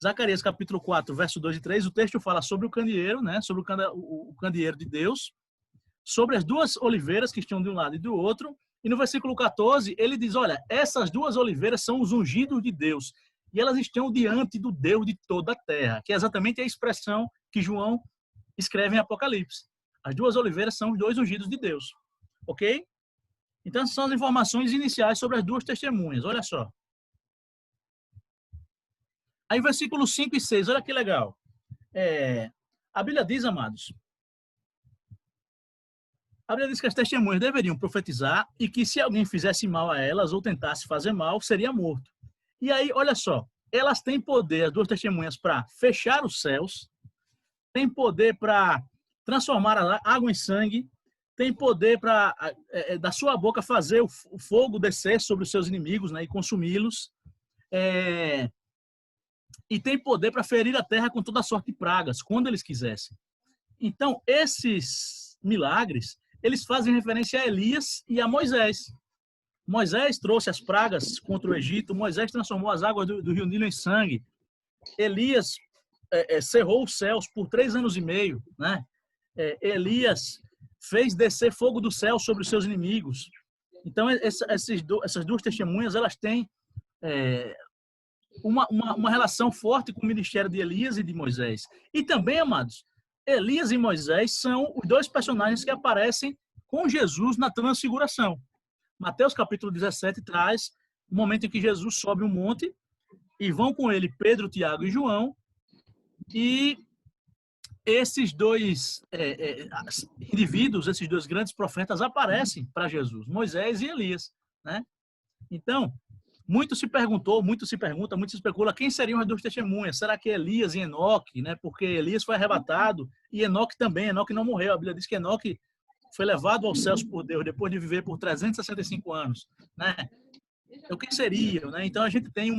Zacarias, capítulo 4, verso 2 e 3, o texto fala sobre o candeeiro, né? Sobre o candeeiro de Deus, sobre as 2 oliveiras que estão de um lado e do outro. E no versículo 14, ele diz, olha, essas 2 oliveiras são os ungidos de Deus. E elas estão diante do Deus de toda a terra, que é exatamente a expressão que João escreve em Apocalipse. As 2 oliveiras são os 2 ungidos de Deus. Ok? Então, essas são as informações iniciais sobre as 2 testemunhas. Olha só. Aí, versículos 5 e 6, olha que legal. A Bíblia diz, amados, A Bíblia diz que as testemunhas deveriam profetizar e que se alguém fizesse mal a elas ou tentasse fazer mal, seria morto. E aí, olha só, elas têm poder, as duas testemunhas, para fechar os céus, têm poder para transformar a água em sangue, tem poder para, da sua boca, fazer o fogo descer sobre os seus inimigos, né, e consumi-los. E tem poder para ferir a terra com toda sorte de pragas, quando eles quisessem. Então, esses milagres, eles fazem referência a Elias e a Moisés. Moisés trouxe as pragas contra o Egito, Moisés transformou as águas do rio Nilo em sangue. Elias cerrou os céus por 3 anos e meio, né? Elias fez descer fogo do céu sobre os seus inimigos. Então, essas duas testemunhas, elas têm uma relação forte com o ministério de Elias e de Moisés. E também, amados, Elias e Moisés são os 2 personagens que aparecem com Jesus na transfiguração. Mateus capítulo 17 traz o momento em que Jesus sobe um monte e vão com ele Pedro, Tiago e João, e esses 2 indivíduos, esses 2 grandes profetas aparecem para Jesus, Moisés e Elias, né? Então, muito se pergunta, muito se especula quem seriam as 2 testemunhas. Será que é Elias e Enoque, né? Porque Elias foi arrebatado e Enoque também. Enoque não morreu. A Bíblia diz que Enoque foi levado aos céus por Deus depois de viver por 365 anos, né? Então, quem seriam, né? Então, a gente tem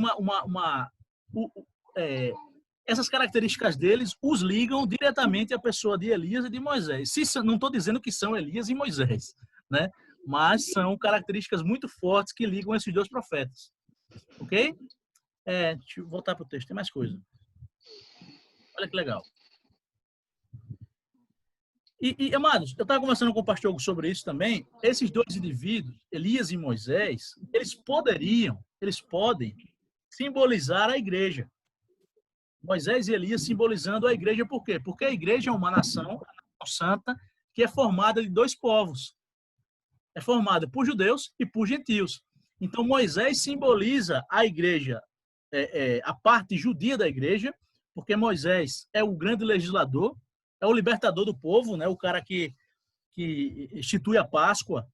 essas características deles os ligam diretamente à pessoa de Elias e de Moisés. Não estou dizendo que são Elias e Moisés, né? Mas são características muito fortes que ligam esses 2 profetas. Ok? Deixa eu voltar para o texto, tem mais coisa. Olha que legal. E amados, eu estava conversando com o pastor Hugo sobre isso também. Esses 2 indivíduos, Elias e Moisés, eles podem simbolizar a igreja. Moisés e Elias simbolizando a igreja, por quê? Porque a igreja é uma nação santa que é formada de 2 povos. É formada por judeus e por gentios. Então, Moisés simboliza a igreja, a parte judia da igreja, porque Moisés é o grande legislador, é o libertador do povo, né? O cara que institui a Páscoa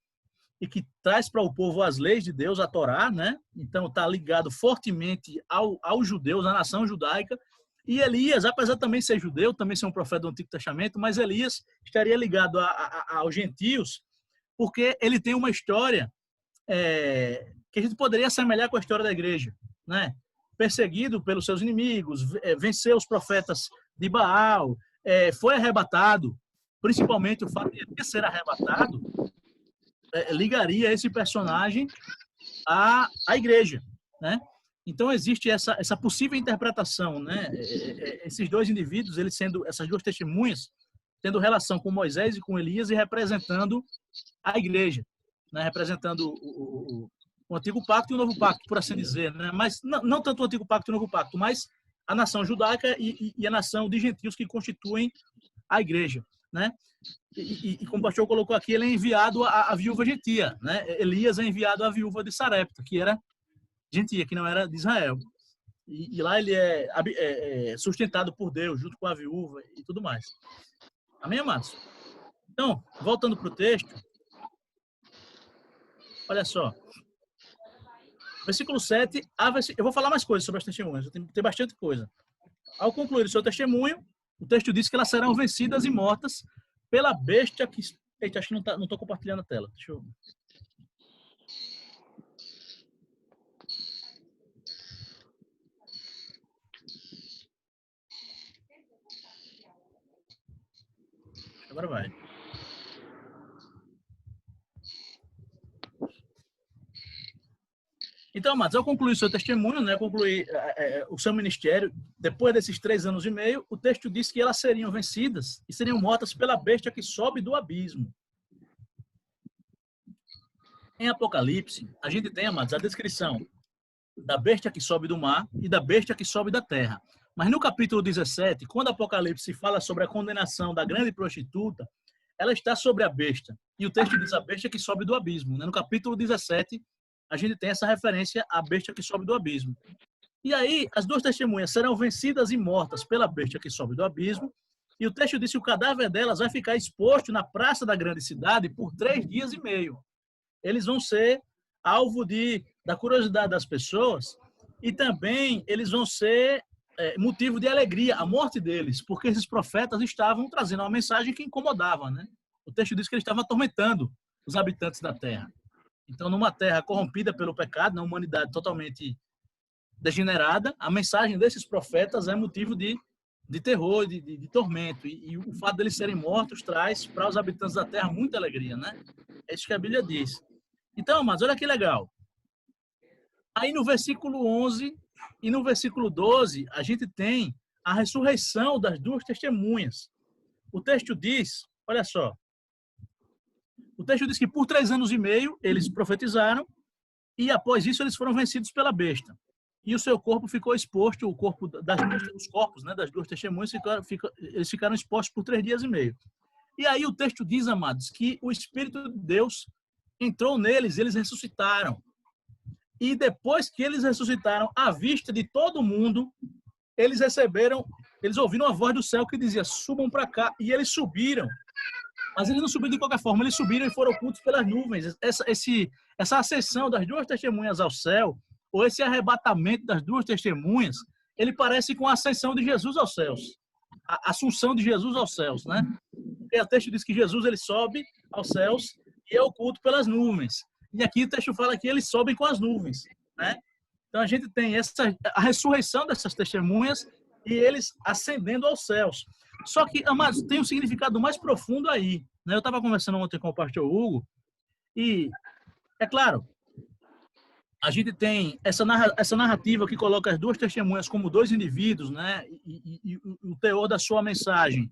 e que traz para o povo as leis de Deus, a Torá, né? Então, está ligado fortemente aos judeus, à nação judaica. E Elias, apesar de também ser judeu, também ser um profeta do Antigo Testamento, mas Elias estaria ligado aos gentios, porque ele tem uma história que a gente poderia assemelhar com a história da igreja, né? Perseguido pelos seus inimigos, venceu os profetas de Baal, foi arrebatado, principalmente o fato de ele ser arrebatado, ligaria esse personagem à igreja, né? Então existe essa possível interpretação, né? Esses 2 indivíduos, eles sendo essas 2 testemunhas, tendo relação com Moisés e com Elias e representando a igreja, né? Representando o Antigo Pacto e o Novo Pacto, por assim dizer, né? Mas não tanto o Antigo Pacto e o Novo Pacto, mas a nação judaica e a nação de gentios que constituem a igreja, né? E como o pastor colocou aqui, ele é enviado à viúva gentia, né? Elias é enviado à viúva de Sarepta, que era gentia, que não era de Israel. E lá ele é sustentado por Deus, junto com a viúva e tudo mais. Amém, amados? Então, voltando para o texto, olha só. Versículo 7, eu vou falar mais coisas sobre as testemunhas, tem bastante coisa. Ao concluir o seu testemunho, o texto diz que elas serão vencidas e mortas pela besta que... Eita, acho que não estou compartilhando a tela. Deixa eu... Agora vai. Então, amados, ao concluir o seu testemunho, né, concluir o seu ministério, depois desses 3 anos e meio, o texto diz que elas seriam vencidas e seriam mortas pela besta que sobe do abismo. Em Apocalipse, a gente tem, amados, a descrição da besta que sobe do mar e da besta que sobe da terra. Mas no capítulo 17, quando Apocalipse fala sobre a condenação da grande prostituta, ela está sobre a besta. E o texto diz a besta que sobe do abismo, né? No capítulo 17, a gente tem essa referência à besta que sobe do abismo. E aí, as 2 testemunhas serão vencidas e mortas pela besta que sobe do abismo, E o texto diz que o cadáver delas vai ficar exposto na praça da grande cidade por 3 dias e meio. Eles vão ser alvo da curiosidade das pessoas e também eles vão ser motivo de alegria, a morte deles, porque esses profetas estavam trazendo uma mensagem que incomodava, né? O texto diz que eles estavam atormentando os habitantes da terra. Então, numa terra corrompida pelo pecado, na humanidade totalmente degenerada, a mensagem desses profetas é motivo de terror, de tormento. E o fato deles serem mortos traz para os habitantes da terra muita alegria, né? É isso que a Bíblia diz. Então, mas olha que legal. Aí no versículo 11 e no versículo 12, a gente tem a ressurreição das duas testemunhas. O texto diz, olha só, o texto diz que por 3 anos e meio eles profetizaram e após isso eles foram vencidos pela besta. E o seu corpo ficou exposto, os corpos, né, das duas testemunhas, eles ficaram expostos por 3 dias e meio. E aí o texto diz, amados, que o Espírito de Deus entrou neles, eles ressuscitaram. E depois que eles ressuscitaram, à vista de todo mundo, eles ouviram a voz do céu que dizia, subam para cá. E eles subiram. Mas eles não subiram de qualquer forma, eles subiram e foram ocultos pelas nuvens. Essa ascensão das duas testemunhas ao céu, ou esse arrebatamento das duas testemunhas, ele parece com a ascensão de Jesus aos céus. A assunção de Jesus aos céus, né? Porque o texto diz que Jesus ele sobe aos céus e é oculto pelas nuvens. E aqui o texto fala que eles sobem com as nuvens, né? Então a gente tem a ressurreição dessas testemunhas e eles ascendendo aos céus. Só que, amados, tem um significado mais profundo aí, né? Eu estava conversando ontem com o pastor Hugo e, é claro, a gente tem essa narrativa que coloca as duas testemunhas como 2 indivíduos, né? E o teor da sua mensagem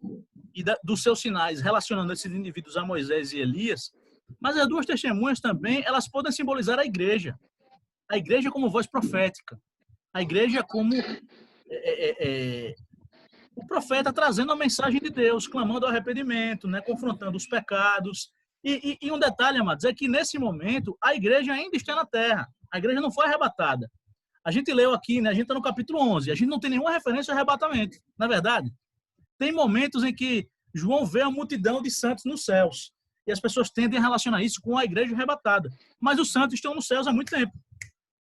e dos seus sinais relacionando esses indivíduos a Moisés e Elias. Mas as duas testemunhas também, elas podem simbolizar a igreja como voz profética, a igreja como o profeta trazendo a mensagem de Deus, clamando ao arrependimento, né, confrontando os pecados. E um detalhe, amados, é que nesse momento a igreja ainda está na terra, a igreja não foi arrebatada. A gente leu aqui, né, a gente está no capítulo 11, a gente não tem nenhuma referência ao arrebatamento, na verdade. Tem momentos em que João vê a multidão de santos nos céus. E as pessoas tendem a relacionar isso com a igreja arrebatada. Mas os santos estão nos céus há muito tempo,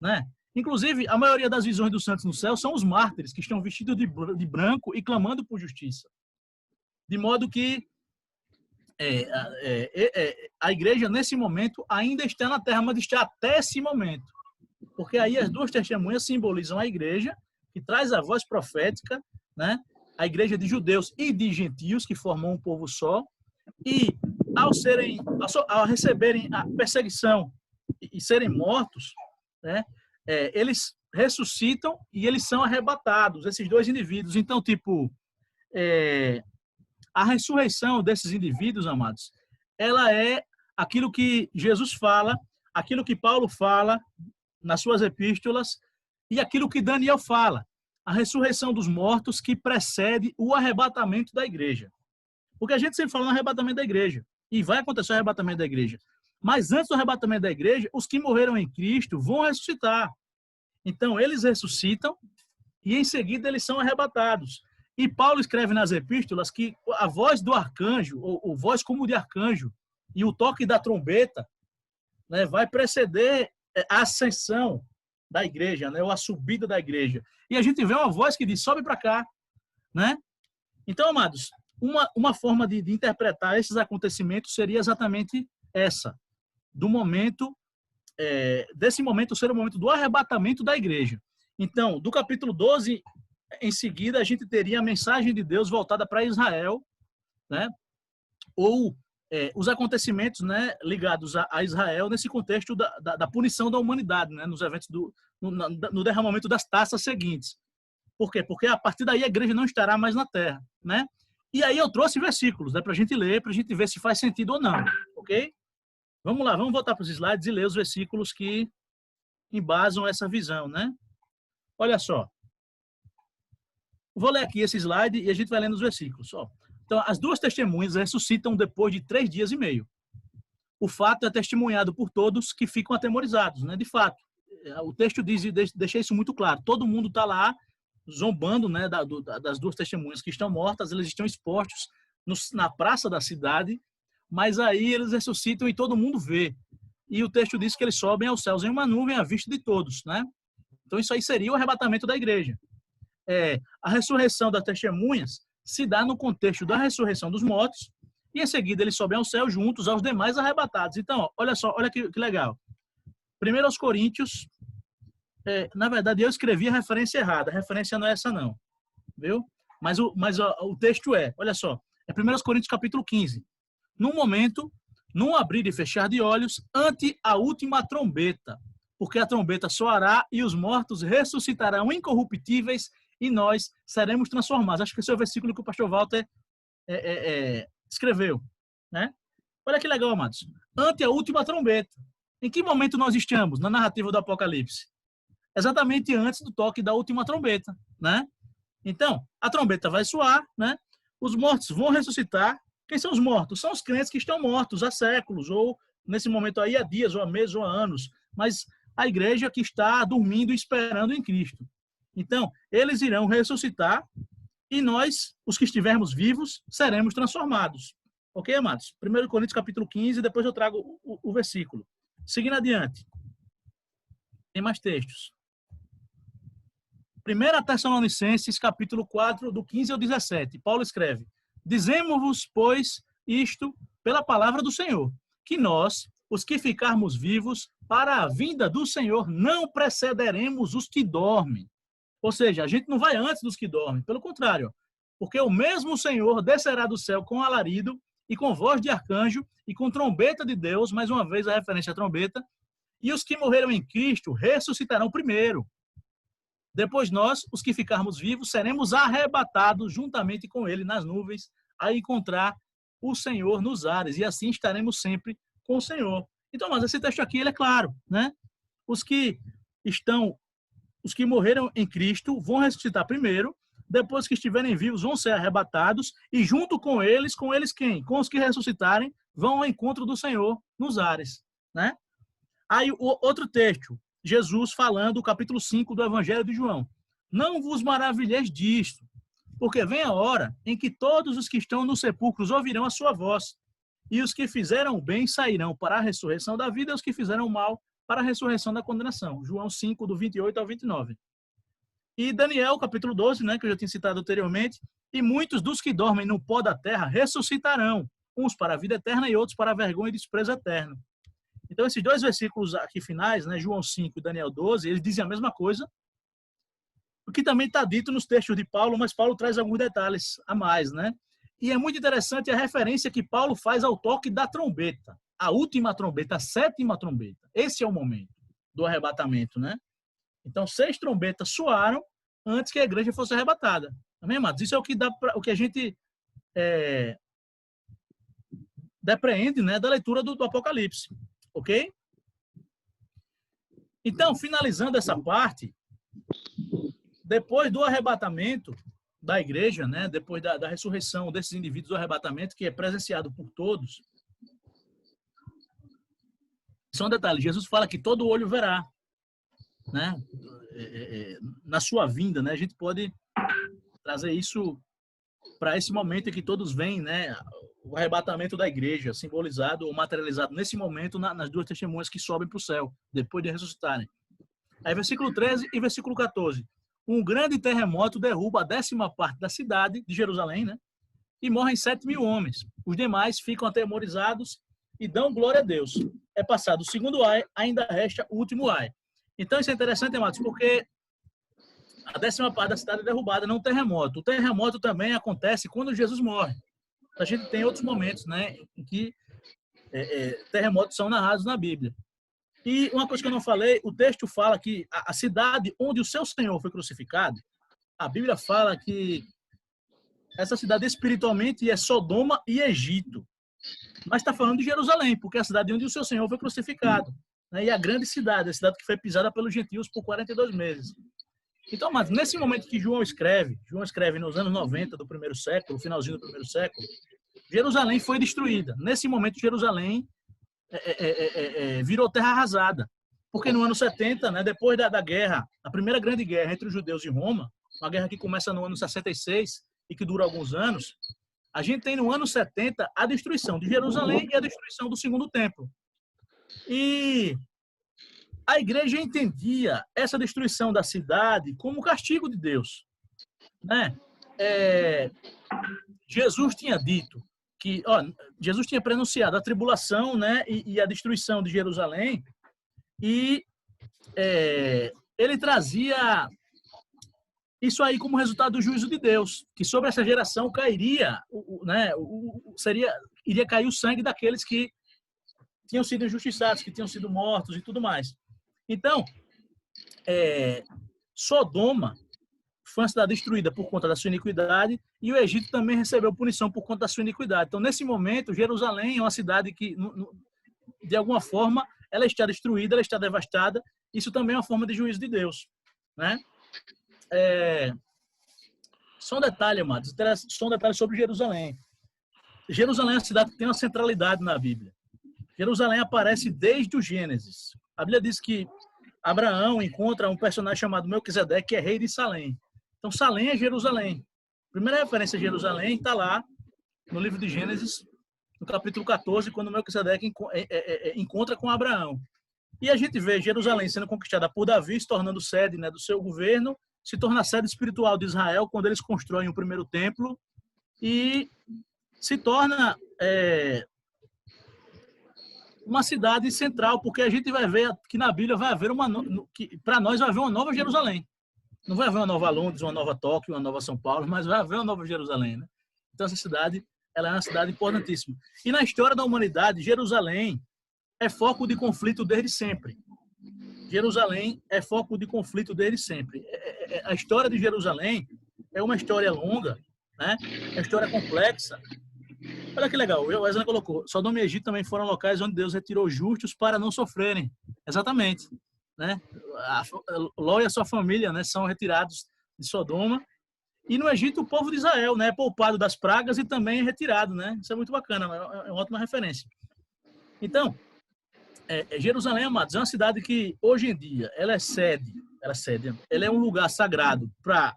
né? Inclusive, a maioria das visões dos santos no céu são os mártires, que estão vestidos de branco e clamando por justiça. De modo que a igreja, nesse momento, ainda está na terra, mas está até esse momento. Porque aí as duas testemunhas simbolizam a igreja, que traz a voz profética, né? A igreja de judeus e de gentios, que formam um povo só, e ao receberem a perseguição e serem mortos, né, eles ressuscitam e eles são arrebatados, esses 2 indivíduos. Então, a ressurreição desses indivíduos, amados, ela é aquilo que Jesus fala, aquilo que Paulo fala nas suas epístolas e aquilo que Daniel fala. A ressurreição dos mortos que precede o arrebatamento da igreja. Porque a gente sempre fala no arrebatamento da igreja. E vai acontecer o arrebatamento da igreja. Mas antes do arrebatamento da igreja, os que morreram em Cristo vão ressuscitar. Então, eles ressuscitam e em seguida eles são arrebatados. E Paulo escreve nas epístolas que a voz do arcanjo, ou voz como de arcanjo, e o toque da trombeta, né, vai preceder a ascensão da igreja, né, ou a subida da igreja. E a gente vê uma voz que diz, sobe para cá, né? Então, amados, uma forma de interpretar esses acontecimentos seria exatamente essa, desse momento ser o momento do arrebatamento da igreja. Então, do capítulo 12, em seguida, a gente teria a mensagem de Deus voltada para Israel, né? Ou os acontecimentos, né, ligados a Israel nesse contexto da punição da humanidade, né, nos eventos no derramamento das taças seguintes. Por quê? Porque a partir daí a igreja não estará mais na terra, né? E aí eu trouxe versículos, né, para a gente ler, para a gente ver se faz sentido ou não, ok? Vamos lá, vamos voltar para os slides e ler os versículos que embasam essa visão, né? Olha só. Vou ler aqui esse slide e a gente vai lendo os versículos. Ó. Então, as duas testemunhas ressuscitam depois de 3 dias e meio. O fato é testemunhado por todos que ficam atemorizados, né? De fato, o texto diz, e deixa isso muito claro, todo mundo está lá zombando, né, das duas testemunhas que estão mortas. Eles estão expostos na praça da cidade, mas aí eles ressuscitam e todo mundo vê. E o texto diz que eles sobem aos céus em uma nuvem à vista de todos, né? Então isso aí seria o arrebatamento da igreja. A ressurreição das testemunhas se dá no contexto da ressurreição dos mortos, e em seguida eles sobem ao céu juntos aos demais arrebatados. Então, olha só, olha que legal. Primeiro aos Coríntios, na verdade eu escrevi a referência errada, a referência não é essa não, viu? Mas o texto olha só, é 1 Coríntios capítulo 15. Num momento, num abrir e fechar de olhos, ante a última trombeta, porque a trombeta soará e os mortos ressuscitarão incorruptíveis e nós seremos transformados. Acho que esse é o versículo que o pastor Walter escreveu, né? Olha que legal, amados. Ante a última trombeta. Em que momento nós estamos na narrativa do Apocalipse? Exatamente antes do toque da última trombeta, né? Então, a trombeta vai soar, né? Os mortos vão ressuscitar. Quem são os mortos? São os crentes que estão mortos há séculos, ou nesse momento aí há dias, ou há meses, ou há anos. Mas a igreja que está dormindo e esperando em Cristo. Então, eles irão ressuscitar e nós, os que estivermos vivos, seremos transformados. Ok, amados? 1 Coríntios capítulo 15, depois eu trago o versículo. Seguindo adiante. Tem mais textos. 1 Tessalonicenses capítulo 4, do 15 ao 17. Paulo escreve: Dizemos-vos, pois, isto pela palavra do Senhor, que nós, os que ficarmos vivos, para a vinda do Senhor, não precederemos os que dormem. Ou seja, a gente não vai antes dos que dormem, pelo contrário, porque o mesmo Senhor descerá do céu com alarido e com voz de arcanjo e com trombeta de Deus, mais uma vez a referência à trombeta, e os que morreram em Cristo ressuscitarão primeiro. Depois nós, os que ficarmos vivos, seremos arrebatados juntamente com ele nas nuvens a encontrar o Senhor nos ares, e assim estaremos sempre com o Senhor. Então, mas esse texto aqui ele é claro, né? Os que morreram em Cristo vão ressuscitar primeiro, depois que estiverem vivos vão ser arrebatados, e junto com eles quem? Com os que ressuscitarem, vão ao encontro do Senhor nos ares, né? Aí o outro texto, Jesus falando, o capítulo 5 do Evangelho de João. Não vos maravilheis disto, porque vem a hora em que todos os que estão nos sepulcros ouvirão a sua voz, e os que fizeram o bem sairão para a ressurreição da vida, e os que fizeram o mal para a ressurreição da condenação. João 5, do 28 ao 29. E Daniel, capítulo 12, né, que eu já tinha citado anteriormente, e muitos dos que dormem no pó da terra ressuscitarão, uns para a vida eterna e outros para a vergonha e desprezo eterno. Então, esses dois versículos aqui finais, né, João 5 e Daniel 12, eles dizem a mesma coisa, o que também está dito nos textos de Paulo, mas Paulo traz alguns detalhes a mais, né? E é muito interessante a referência que Paulo faz ao toque da trombeta, a última trombeta, a sétima trombeta. Esse é o momento do arrebatamento, né? Então, 6 trombetas soaram antes que a igreja fosse arrebatada. Amém, amados? Isso é o que dá o que a gente depreende, né, da leitura do Apocalipse. Ok? Então, finalizando essa parte, depois do arrebatamento da igreja, né, depois da ressurreição desses indivíduos do arrebatamento, que é presenciado por todos, só um detalhe, Jesus fala que todo olho verá, né, na sua vinda, né, a gente pode trazer isso para esse momento em que todos veem, né, o arrebatamento da igreja, simbolizado ou materializado nesse momento nas duas testemunhas que sobem para o céu, depois de ressuscitarem. Aí, versículo 13 e versículo 14. Um grande terremoto derruba a 10ª parte da cidade de Jerusalém, né? E morrem 7.000 homens. Os demais ficam atemorizados e dão glória a Deus. É passado o segundo ai, ainda resta o último ai. Então, isso é interessante, amados, porque a 10ª parte da cidade é derrubada num terremoto. O terremoto também acontece quando Jesus morre. A gente tem outros momentos, né, em que terremotos são narrados na Bíblia. E uma coisa que eu não falei, o texto fala que a cidade onde o seu Senhor foi crucificado, a Bíblia fala que essa cidade espiritualmente é Sodoma e Egito. Mas está falando de Jerusalém, porque é a cidade onde o seu Senhor foi crucificado, né, e a grande cidade, a cidade que foi pisada pelos gentios por 42 meses. Então, mas nesse momento que João escreve nos anos 90 do primeiro século, finalzinho do primeiro século, Jerusalém foi destruída. Nesse momento, Jerusalém virou terra arrasada. Porque no ano 70, né, depois da guerra, a primeira grande guerra entre os judeus e Roma, uma guerra que começa no ano 66 e que dura alguns anos, a gente tem no ano 70 a destruição de Jerusalém e a destruição do segundo templo. E a igreja entendia essa destruição da cidade como castigo de Deus, né? Jesus tinha dito que, Jesus tinha prenunciado a tribulação, né, e a destruição de Jerusalém, e ele trazia isso aí como resultado do juízo de Deus, que sobre essa geração cairia, iria cair o sangue daqueles que tinham sido injustiçados, que tinham sido mortos e tudo mais. Então, Sodoma foi uma cidade destruída por conta da sua iniquidade e o Egito também recebeu punição por conta da sua iniquidade. Então, nesse momento, Jerusalém é uma cidade que, de alguma forma, ela está destruída, ela está devastada. Isso também é uma forma de juízo de Deus, né? Só um detalhe, amados, só um detalhe sobre Jerusalém. Jerusalém é uma cidade que tem uma centralidade na Bíblia. Jerusalém aparece desde o Gênesis. A Bíblia diz que Abraão encontra um personagem chamado Melquisedeque, que é rei de Salém. Então, Salém é Jerusalém. A primeira referência a Jerusalém está lá no livro de Gênesis, no capítulo 14, quando Melquisedeque encontra com Abraão. E a gente vê Jerusalém sendo conquistada por Davi, se tornando sede, né, do seu governo, se torna sede espiritual de Israel quando eles constroem o primeiro templo e se torna uma cidade central, porque a gente vai ver que na Bíblia vai haver para nós vai haver uma nova Jerusalém. Não vai haver uma nova Londres, uma nova Tóquio, uma nova São Paulo, mas vai haver uma nova Jerusalém, né? Então essa cidade, ela é uma cidade importantíssima. E na história da humanidade, Jerusalém é foco de conflito desde sempre. Jerusalém é foco de conflito desde sempre. A história de Jerusalém é uma história longa, né? É uma história complexa. Olha que legal, o Wesley colocou, Sodoma e Egito também foram locais onde Deus retirou justos para não sofrerem. Exatamente, né? Ló e a sua família, né, são retirados de Sodoma. E no Egito o povo de Israel, né, é poupado das pragas e também é retirado, né? Isso é muito bacana, é uma ótima referência. Então, Jerusalém, amados, é uma cidade que hoje em dia ela é um lugar sagrado para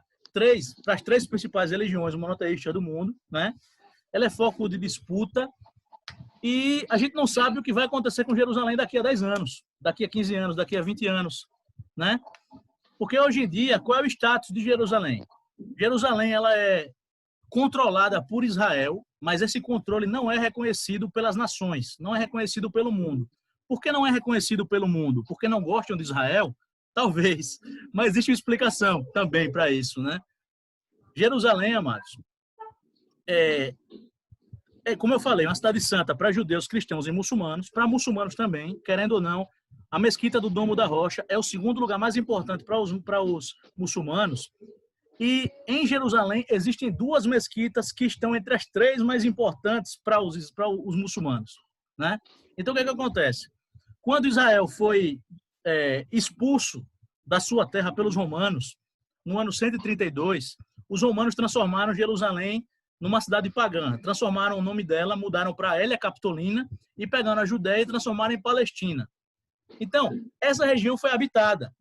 as três principais religiões monoteístas do mundo, né? Ela é foco de disputa e a gente não sabe o que vai acontecer com Jerusalém daqui a 10 anos, daqui a 15 anos, daqui a 20 anos, né? Porque hoje em dia, qual é o status de Jerusalém? Jerusalém, ela é controlada por Israel, mas esse controle não é reconhecido pelas nações, não é reconhecido pelo mundo. Por que não é reconhecido pelo mundo? Porque não gostam de Israel? Talvez, mas existe uma explicação também para isso, né? Jerusalém, amados, como eu falei, uma cidade santa para judeus, cristãos e muçulmanos, para muçulmanos também, querendo ou não, a mesquita do Domo da Rocha é o segundo lugar mais importante para os muçulmanos. E em Jerusalém existem duas mesquitas que estão entre as três mais importantes para os muçulmanos, né? Então o que acontece? Quando Israel foi expulso da sua terra pelos romanos, no ano 132, os romanos transformaram Jerusalém numa cidade pagã. Transformaram o nome dela, mudaram para Hélia Capitolina e pegaram a Judéia e transformaram em Palestina. Então, essa região foi habitada.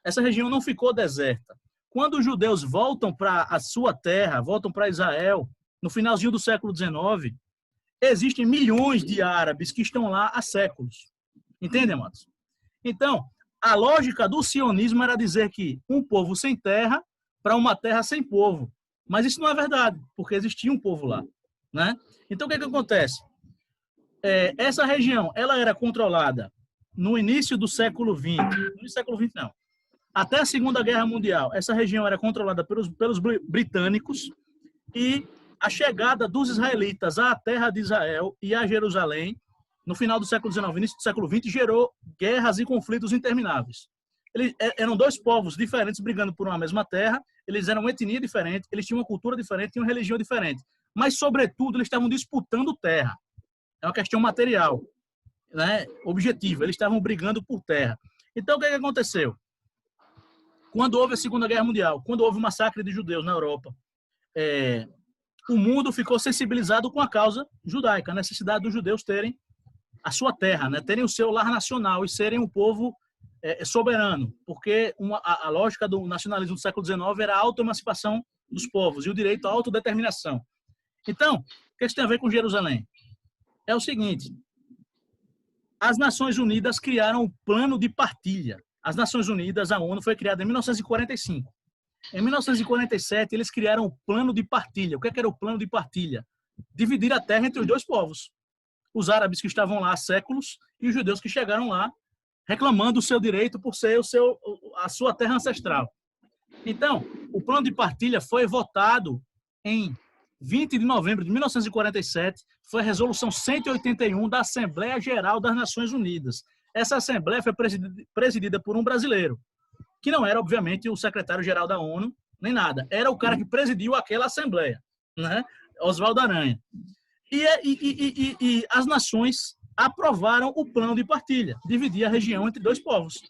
Essa região não ficou deserta. Quando os judeus voltam para a sua terra, voltam para Israel, no finalzinho do século XIX, existem milhões de árabes que estão lá há séculos. Entendem, amados? Então, a lógica do sionismo era dizer que um povo sem terra para uma terra sem povo. Mas isso não é verdade, porque existia um povo lá, né? Então, o que acontece? Essa região, ela era controlada no início do século XX. No século XX, não. Até a Segunda Guerra Mundial, essa região era controlada pelos britânicos e a chegada dos israelitas à terra de Israel e a Jerusalém, no final do século XIX, início do século XX, gerou guerras e conflitos intermináveis. Eles eram dois povos diferentes brigando por uma mesma terra, eles eram uma etnia diferente, eles tinham uma cultura diferente, tinham uma religião diferente. Mas, sobretudo, eles estavam disputando terra. É uma questão material, né? Objetiva. Eles estavam brigando por terra. Então, o que aconteceu? Quando houve a Segunda Guerra Mundial, quando houve o massacre de judeus na Europa, o mundo ficou sensibilizado com a causa judaica, a necessidade dos judeus terem a sua terra, né? Terem o seu lar nacional e serem um povo soberano, porque a lógica do nacionalismo do século XIX era a autoemancipação dos povos e o direito à autodeterminação. Então, o que isso tem a ver com Jerusalém? É o seguinte, as Nações Unidas criaram o Plano de Partilha. As Nações Unidas, a ONU, foi criada em 1945. Em 1947, eles criaram o Plano de Partilha. O que era o Plano de Partilha? Dividir a terra entre os dois povos. Os árabes que estavam lá há séculos e os judeus que chegaram lá reclamando o seu direito por ser a sua terra ancestral. Então, o Plano de Partilha foi votado em 20 de novembro de 1947, foi a Resolução 181 da Assembleia Geral das Nações Unidas. Essa Assembleia foi presidida por um brasileiro, que não era, obviamente, o secretário-geral da ONU, nem nada. Era o cara que presidiu aquela Assembleia, né? Oswaldo Aranha. E as nações aprovaram o Plano de Partilha, dividir a região entre dois povos,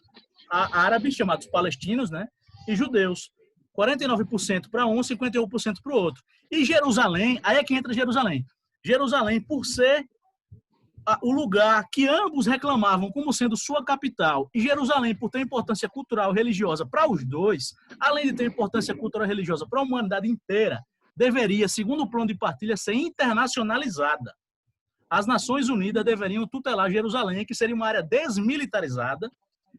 árabes, chamados palestinos, né? E judeus. 49% para um, 51% para o outro. E Jerusalém, aí é que entra Jerusalém. Jerusalém, por ser o lugar que ambos reclamavam como sendo sua capital, e Jerusalém, por ter importância cultural e religiosa para os dois, além de ter importância cultural e religiosa para a humanidade inteira, deveria, segundo o Plano de Partilha, ser internacionalizada. As Nações Unidas deveriam tutelar Jerusalém, que seria uma área desmilitarizada,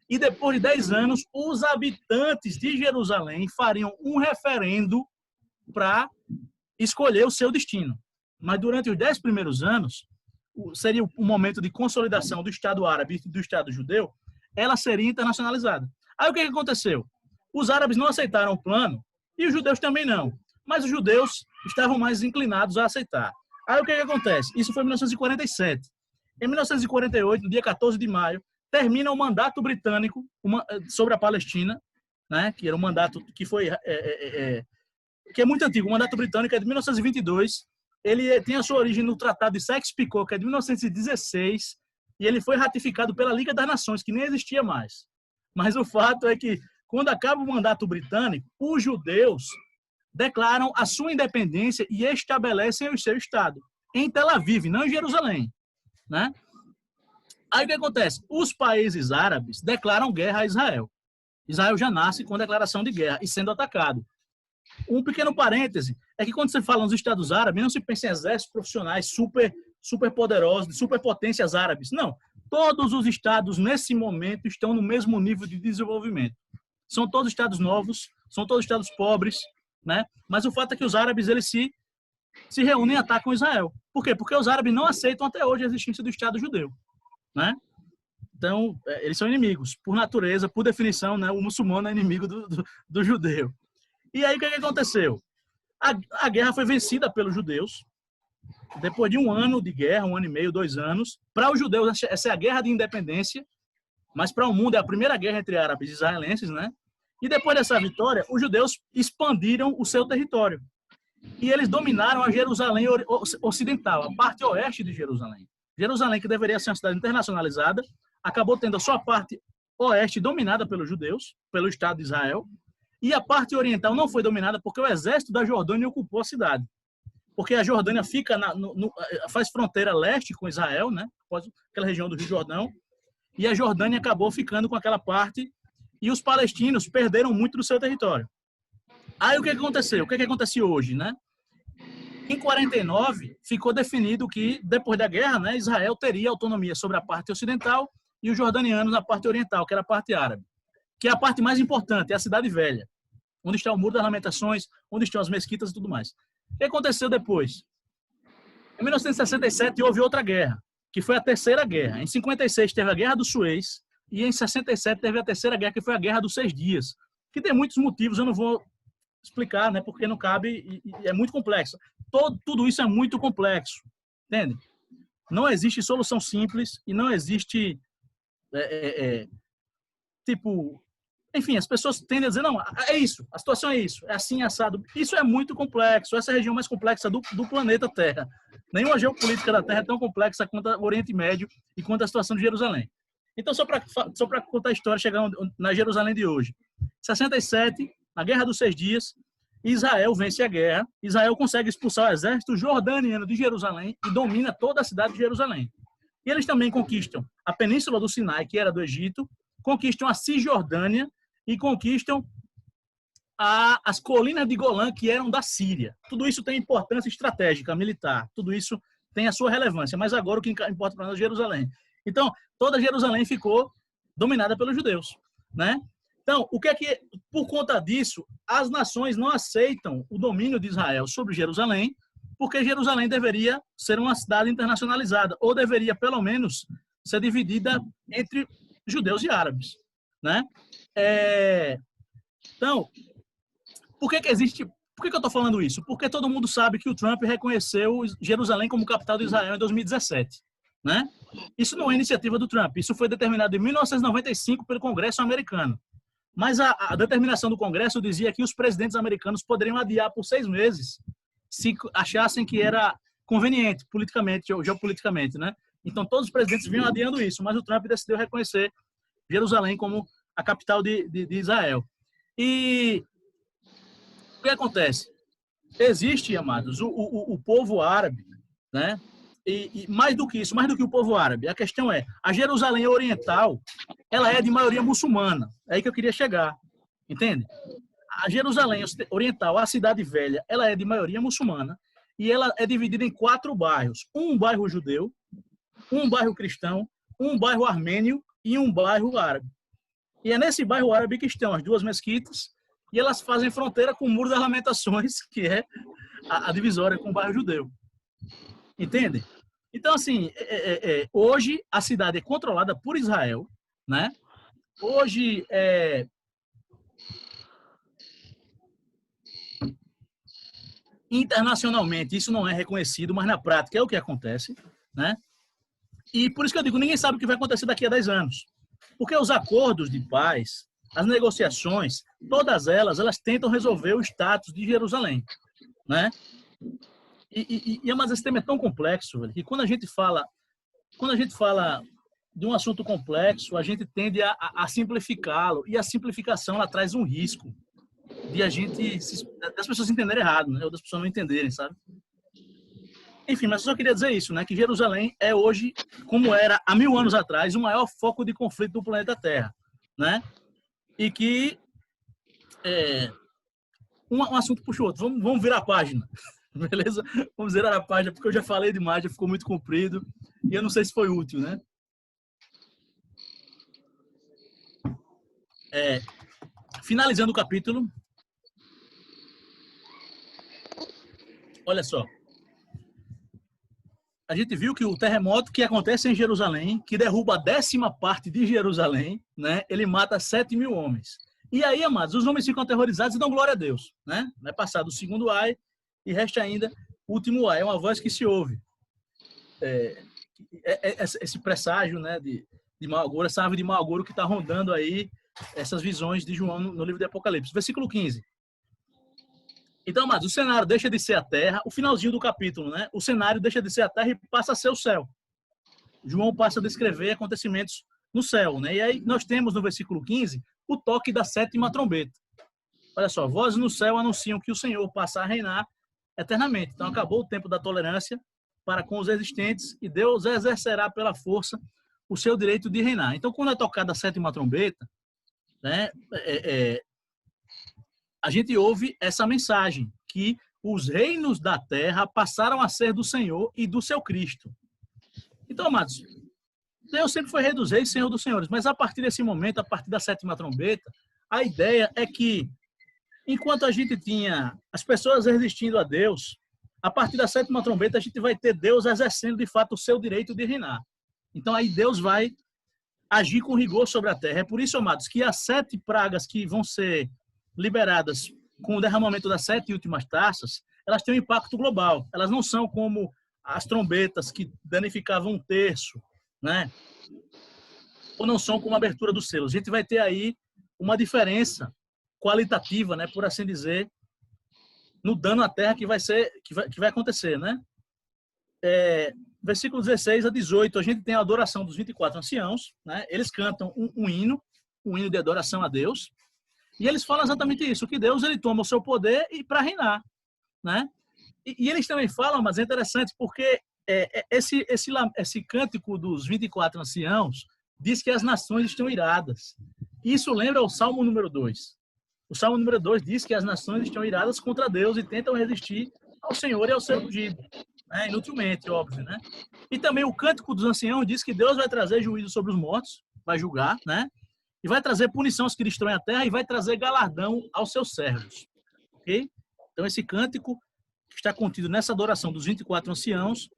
e depois de 10 anos, os habitantes de Jerusalém fariam um referendo para escolher o seu destino. Mas durante os 10 primeiros anos, seria um momento de consolidação do Estado árabe e do Estado judeu, ela seria internacionalizada. Aí o que aconteceu? Os árabes não aceitaram o plano e os judeus também não. Mas os judeus estavam mais inclinados a aceitar. Aí o que acontece? Isso foi em 1947. Em 1948, no dia 14 de maio, termina o mandato britânico sobre a Palestina, né? Que era um mandato que foi que é muito antigo. O mandato britânico é de 1922. Ele tem a sua origem no Tratado de Sykes-Picot, que é de 1916, e ele foi ratificado pela Liga das Nações, que nem existia mais. Mas o fato é que, quando acaba o mandato britânico, os judeus declaram a sua independência e estabelecem o seu Estado em Tel Aviv, não em Jerusalém, né? Aí o que acontece? Os países árabes declaram guerra a Israel. Israel já nasce com a declaração de guerra e sendo atacado. Um pequeno parêntese é que quando você fala nos Estados Árabes, não se pensa em exércitos profissionais super poderosos, superpotências árabes. Não. Todos os estados, nesse momento, estão no mesmo nível de desenvolvimento. São todos estados novos, são todos estados pobres, né? Mas o fato é que os árabes eles se reúnem e atacam Israel. Por quê? Porque os árabes não aceitam até hoje a existência do Estado judeu, né? Então, eles são inimigos. Por natureza, por definição, né? O muçulmano é inimigo do judeu. E aí, o que aconteceu? A guerra foi vencida pelos judeus. Depois de um ano de guerra, 1 ano e meio, 2 anos. Para os judeus, essa é a guerra de independência. Mas para o mundo, é a primeira guerra entre árabes e israelenses, né? E depois dessa vitória, os judeus expandiram o seu território. E eles dominaram a Jerusalém ocidental, a parte oeste de Jerusalém. Jerusalém, que deveria ser uma cidade internacionalizada, acabou tendo a sua parte oeste dominada pelos judeus, pelo Estado de Israel. E a parte oriental não foi dominada porque o exército da Jordânia ocupou a cidade. Porque a Jordânia fica faz fronteira leste com Israel, né? Aquela região do Rio Jordão. E a Jordânia acabou ficando com aquela parte e os palestinos perderam muito do seu território. Aí o que aconteceu? O que acontece hoje, né? Em 49, ficou definido que, depois da guerra, né, Israel teria autonomia sobre a parte ocidental e os jordanianos na parte oriental, que era a parte árabe. Que é a parte mais importante, é a Cidade Velha, onde está o Muro das Lamentações, onde estão as mesquitas e tudo mais. O que aconteceu depois? Em 1967 houve outra guerra, que foi a Terceira Guerra. Em 56 teve a Guerra do Suez e em 67 teve a Terceira Guerra, que foi a Guerra dos 6 Dias, que tem muitos motivos, eu não vou explicar, né, porque não cabe e é muito complexo. Tudo isso é muito complexo, entende? Não existe solução simples e não existe tipo... Enfim, as pessoas tendem a dizer, não, é isso, a situação é isso, é assim, assado. Isso é muito complexo, essa é a região mais complexa do planeta Terra. Nenhuma geopolítica da Terra é tão complexa quanto o Oriente Médio e quanto a situação de Jerusalém. Então, só para contar a história, chegar na Jerusalém de hoje. 67, na Guerra dos 6 Dias, Israel vence a guerra, Israel consegue expulsar o exército jordaniano de Jerusalém e domina toda a cidade de Jerusalém. E eles também conquistam a Península do Sinai, que era do Egito, conquistam a Cisjordânia e conquistam as colinas de Golã, que eram da Síria. Tudo isso tem importância estratégica, militar. Tudo isso tem a sua relevância. Mas agora o que importa para nós é Jerusalém. Então, toda Jerusalém ficou dominada pelos judeus, né? Então, o que é que, por conta disso, as nações não aceitam o domínio de Israel sobre Jerusalém, porque Jerusalém deveria ser uma cidade internacionalizada, ou deveria, pelo menos, ser dividida entre judeus e árabes, né? Então, por que eu estou falando isso? Porque todo mundo sabe que o Trump reconheceu Jerusalém como capital de Israel em 2017, né? Isso não é iniciativa do Trump, isso foi determinado em 1995 pelo Congresso americano. Mas a determinação do Congresso dizia que os presidentes americanos poderiam adiar por 6 meses se achassem que era conveniente, politicamente ou geopoliticamente, né? Então, todos os presidentes vinham adiando isso, mas o Trump decidiu reconhecer Jerusalém como a capital de Israel. E o que acontece? Existe, amados, o povo árabe, né? E mais do que isso, mais do que o povo árabe, a questão é, a Jerusalém oriental, ela é de maioria muçulmana. É aí que eu queria chegar, entende? A Jerusalém oriental, a cidade velha, ela é de maioria muçulmana e ela é dividida em 4 bairros. Um bairro judeu, um bairro cristão, um bairro armênio e um bairro árabe. E é nesse bairro árabe que estão as 2 mesquitas e elas fazem fronteira com o Muro das Lamentações, que é a divisória com o bairro judeu. Entende? Então, assim, hoje a cidade é controlada por Israel, né? Hoje, internacionalmente, isso não é reconhecido, mas na prática é o que acontece, né? E por isso que eu digo, ninguém sabe o que vai acontecer daqui a 10 anos. Porque os acordos de paz, as negociações, todas elas tentam resolver o status de Jerusalém, né? Mas esse tema é tão complexo, velho, que quando a gente fala de um assunto complexo, a gente tende a simplificá-lo, e a simplificação ela traz um risco de das pessoas entenderem errado, né? Ou das pessoas não entenderem, sabe? Enfim, mas eu só queria dizer isso, né? Que Jerusalém é hoje, como era há 1000 anos atrás, o maior foco de conflito do planeta Terra, né? E que um assunto puxa o outro. Vamos virar a página. Beleza? Vamos zerar a página, porque eu já falei demais, já ficou muito comprido, e eu não sei se foi útil, né? Finalizando o capítulo, olha só. A gente viu que o terremoto que acontece em Jerusalém, que derruba a 10ª parte de Jerusalém, né? Ele mata 7.000 homens. E aí, amados, os homens ficam aterrorizados e dão glória a Deus, né? Vai passar do 2º ai, e resta ainda o último ai. É uma voz que se ouve. Esse presságio, né, de mau agouro, essa árvore de mau agouro que está rondando aí essas visões de João no livro de Apocalipse. Versículo 15. Então, amados, o cenário deixa de ser a terra, o finalzinho do capítulo, né? O cenário deixa de ser a terra e passa a ser o céu. João passa a descrever acontecimentos no céu, né? E aí nós temos no versículo 15 o toque da 7ª trombeta. Olha só, vozes no céu anunciam que o Senhor passa a reinar eternamente. Então, acabou o tempo da tolerância para com os existentes e Deus exercerá pela força o seu direito de reinar. Então, quando é tocada a 7ª trombeta, né, a gente ouve essa mensagem, que os reinos da terra passaram a ser do Senhor e do seu Cristo. Então, amados, Deus sempre foi rei dos reis, Senhor dos senhores, mas a partir desse momento, a partir da 7ª trombeta, a ideia é que, enquanto a gente tinha as pessoas resistindo a Deus, a partir da 7ª trombeta a gente vai ter Deus exercendo de fato o seu direito de reinar. Então aí Deus vai agir com rigor sobre a terra. É por isso, amados, que as 7 pragas que vão ser liberadas com o derramamento das 7 últimas taças, elas têm um impacto global. Elas não são como as trombetas que danificavam 1/3, né? Ou não são como a abertura dos selos. A gente vai ter aí uma diferença qualitativa, né, por assim dizer, no dano à terra que vai acontecer, né? Versículo 16 a 18, a gente tem a adoração dos 24 anciãos, né? Eles cantam um hino de adoração a Deus, e eles falam exatamente isso, que Deus ele toma o seu poder e para reinar, né? E eles também falam, mas é interessante porque esse cântico dos 24 anciãos, diz que as nações estão iradas. Isso lembra o Salmo número 2. O Salmo número 2 diz que as nações estão iradas contra Deus e tentam resistir ao Senhor e ao seu ungido. Né? Inutilmente, óbvio, né? E também o Cântico dos Anciãos diz que Deus vai trazer juízo sobre os mortos, vai julgar, né? E vai trazer punição aos que destroem a terra e vai trazer galardão aos seus servos. Ok? Então, esse cântico que está contido nessa adoração dos 24 anciãos,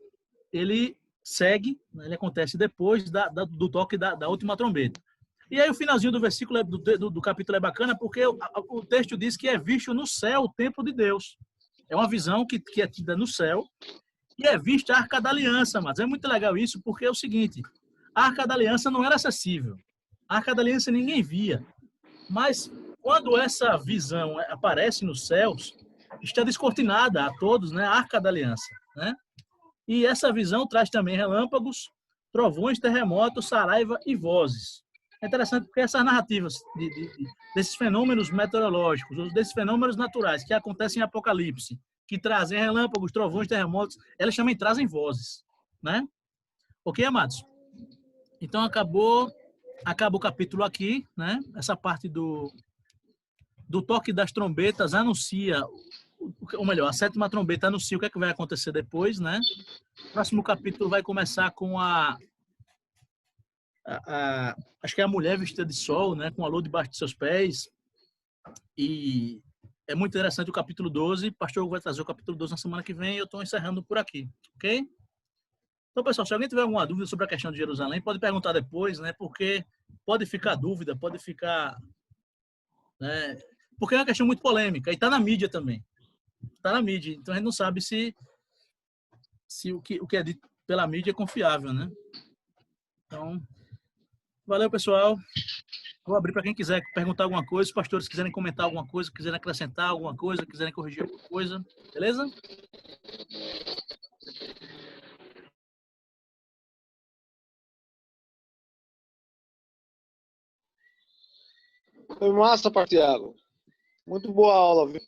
ele segue, né? Ele acontece depois do toque da última trombeta. E aí o finalzinho do versículo do capítulo é bacana, porque o texto diz que é visto no céu o templo de Deus. É uma visão que é tida no céu e é vista a Arca da Aliança, mas é muito legal isso, porque é o seguinte, a Arca da Aliança não era acessível. A Arca da Aliança ninguém via. Mas quando essa visão aparece nos céus, está descortinada a todos, né, a Arca da Aliança, né? E essa visão traz também relâmpagos, trovões, terremotos, saraiva e vozes. É interessante porque essas narrativas desses fenômenos meteorológicos, ou desses fenômenos naturais que acontecem em Apocalipse, que trazem relâmpagos, trovões, terremotos, elas também trazem vozes, né? Ok, amados? Então acaba o capítulo aqui, né? Essa parte do toque das trombetas anuncia, ou melhor, a sétima trombeta anuncia o que é que vai acontecer depois, né? O próximo capítulo vai começar com acho que é a mulher vestida de sol, né, com a lua debaixo de seus pés. E é muito interessante o capítulo 12. O pastor vai trazer o capítulo 12 na semana que vem e eu estou encerrando por aqui, ok? Então, pessoal, se alguém tiver alguma dúvida sobre a questão de Jerusalém, pode perguntar depois, né, porque pode ficar dúvida, pode ficar... Né, porque é uma questão muito polêmica e está na mídia também. Está na mídia, então a gente não sabe se o que é dito pela mídia é confiável, né? Então... Valeu, pessoal. Vou abrir para quem quiser perguntar alguma coisa, os pastores quiserem comentar alguma coisa, quiserem acrescentar alguma coisa, quiserem corrigir alguma coisa. Beleza? Foi massa, pastor Thiago. Muito boa aula, viu?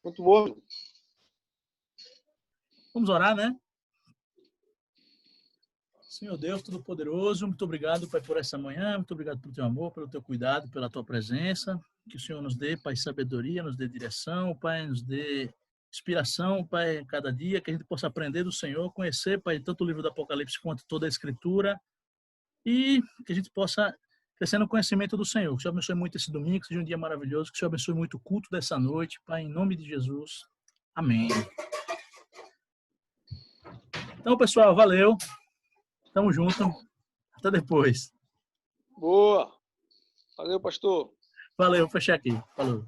Muito boa. Vamos orar, né? Senhor Deus Todo-Poderoso, muito obrigado, Pai, por essa manhã, muito obrigado pelo teu amor, pelo teu cuidado, pela tua presença. Que o Senhor nos dê, Pai, sabedoria, nos dê direção, Pai, nos dê inspiração, Pai, cada dia, que a gente possa aprender do Senhor, conhecer, Pai, tanto o livro do Apocalipse quanto toda a Escritura, e que a gente possa crescer no conhecimento do Senhor. Que o Senhor abençoe muito esse domingo, que seja um dia maravilhoso, que o Senhor abençoe muito o culto dessa noite, Pai, em nome de Jesus. Amém. Então, pessoal, valeu. Tamo junto. Até depois. Boa. Valeu, pastor. Valeu, vou fechar aqui. Falou.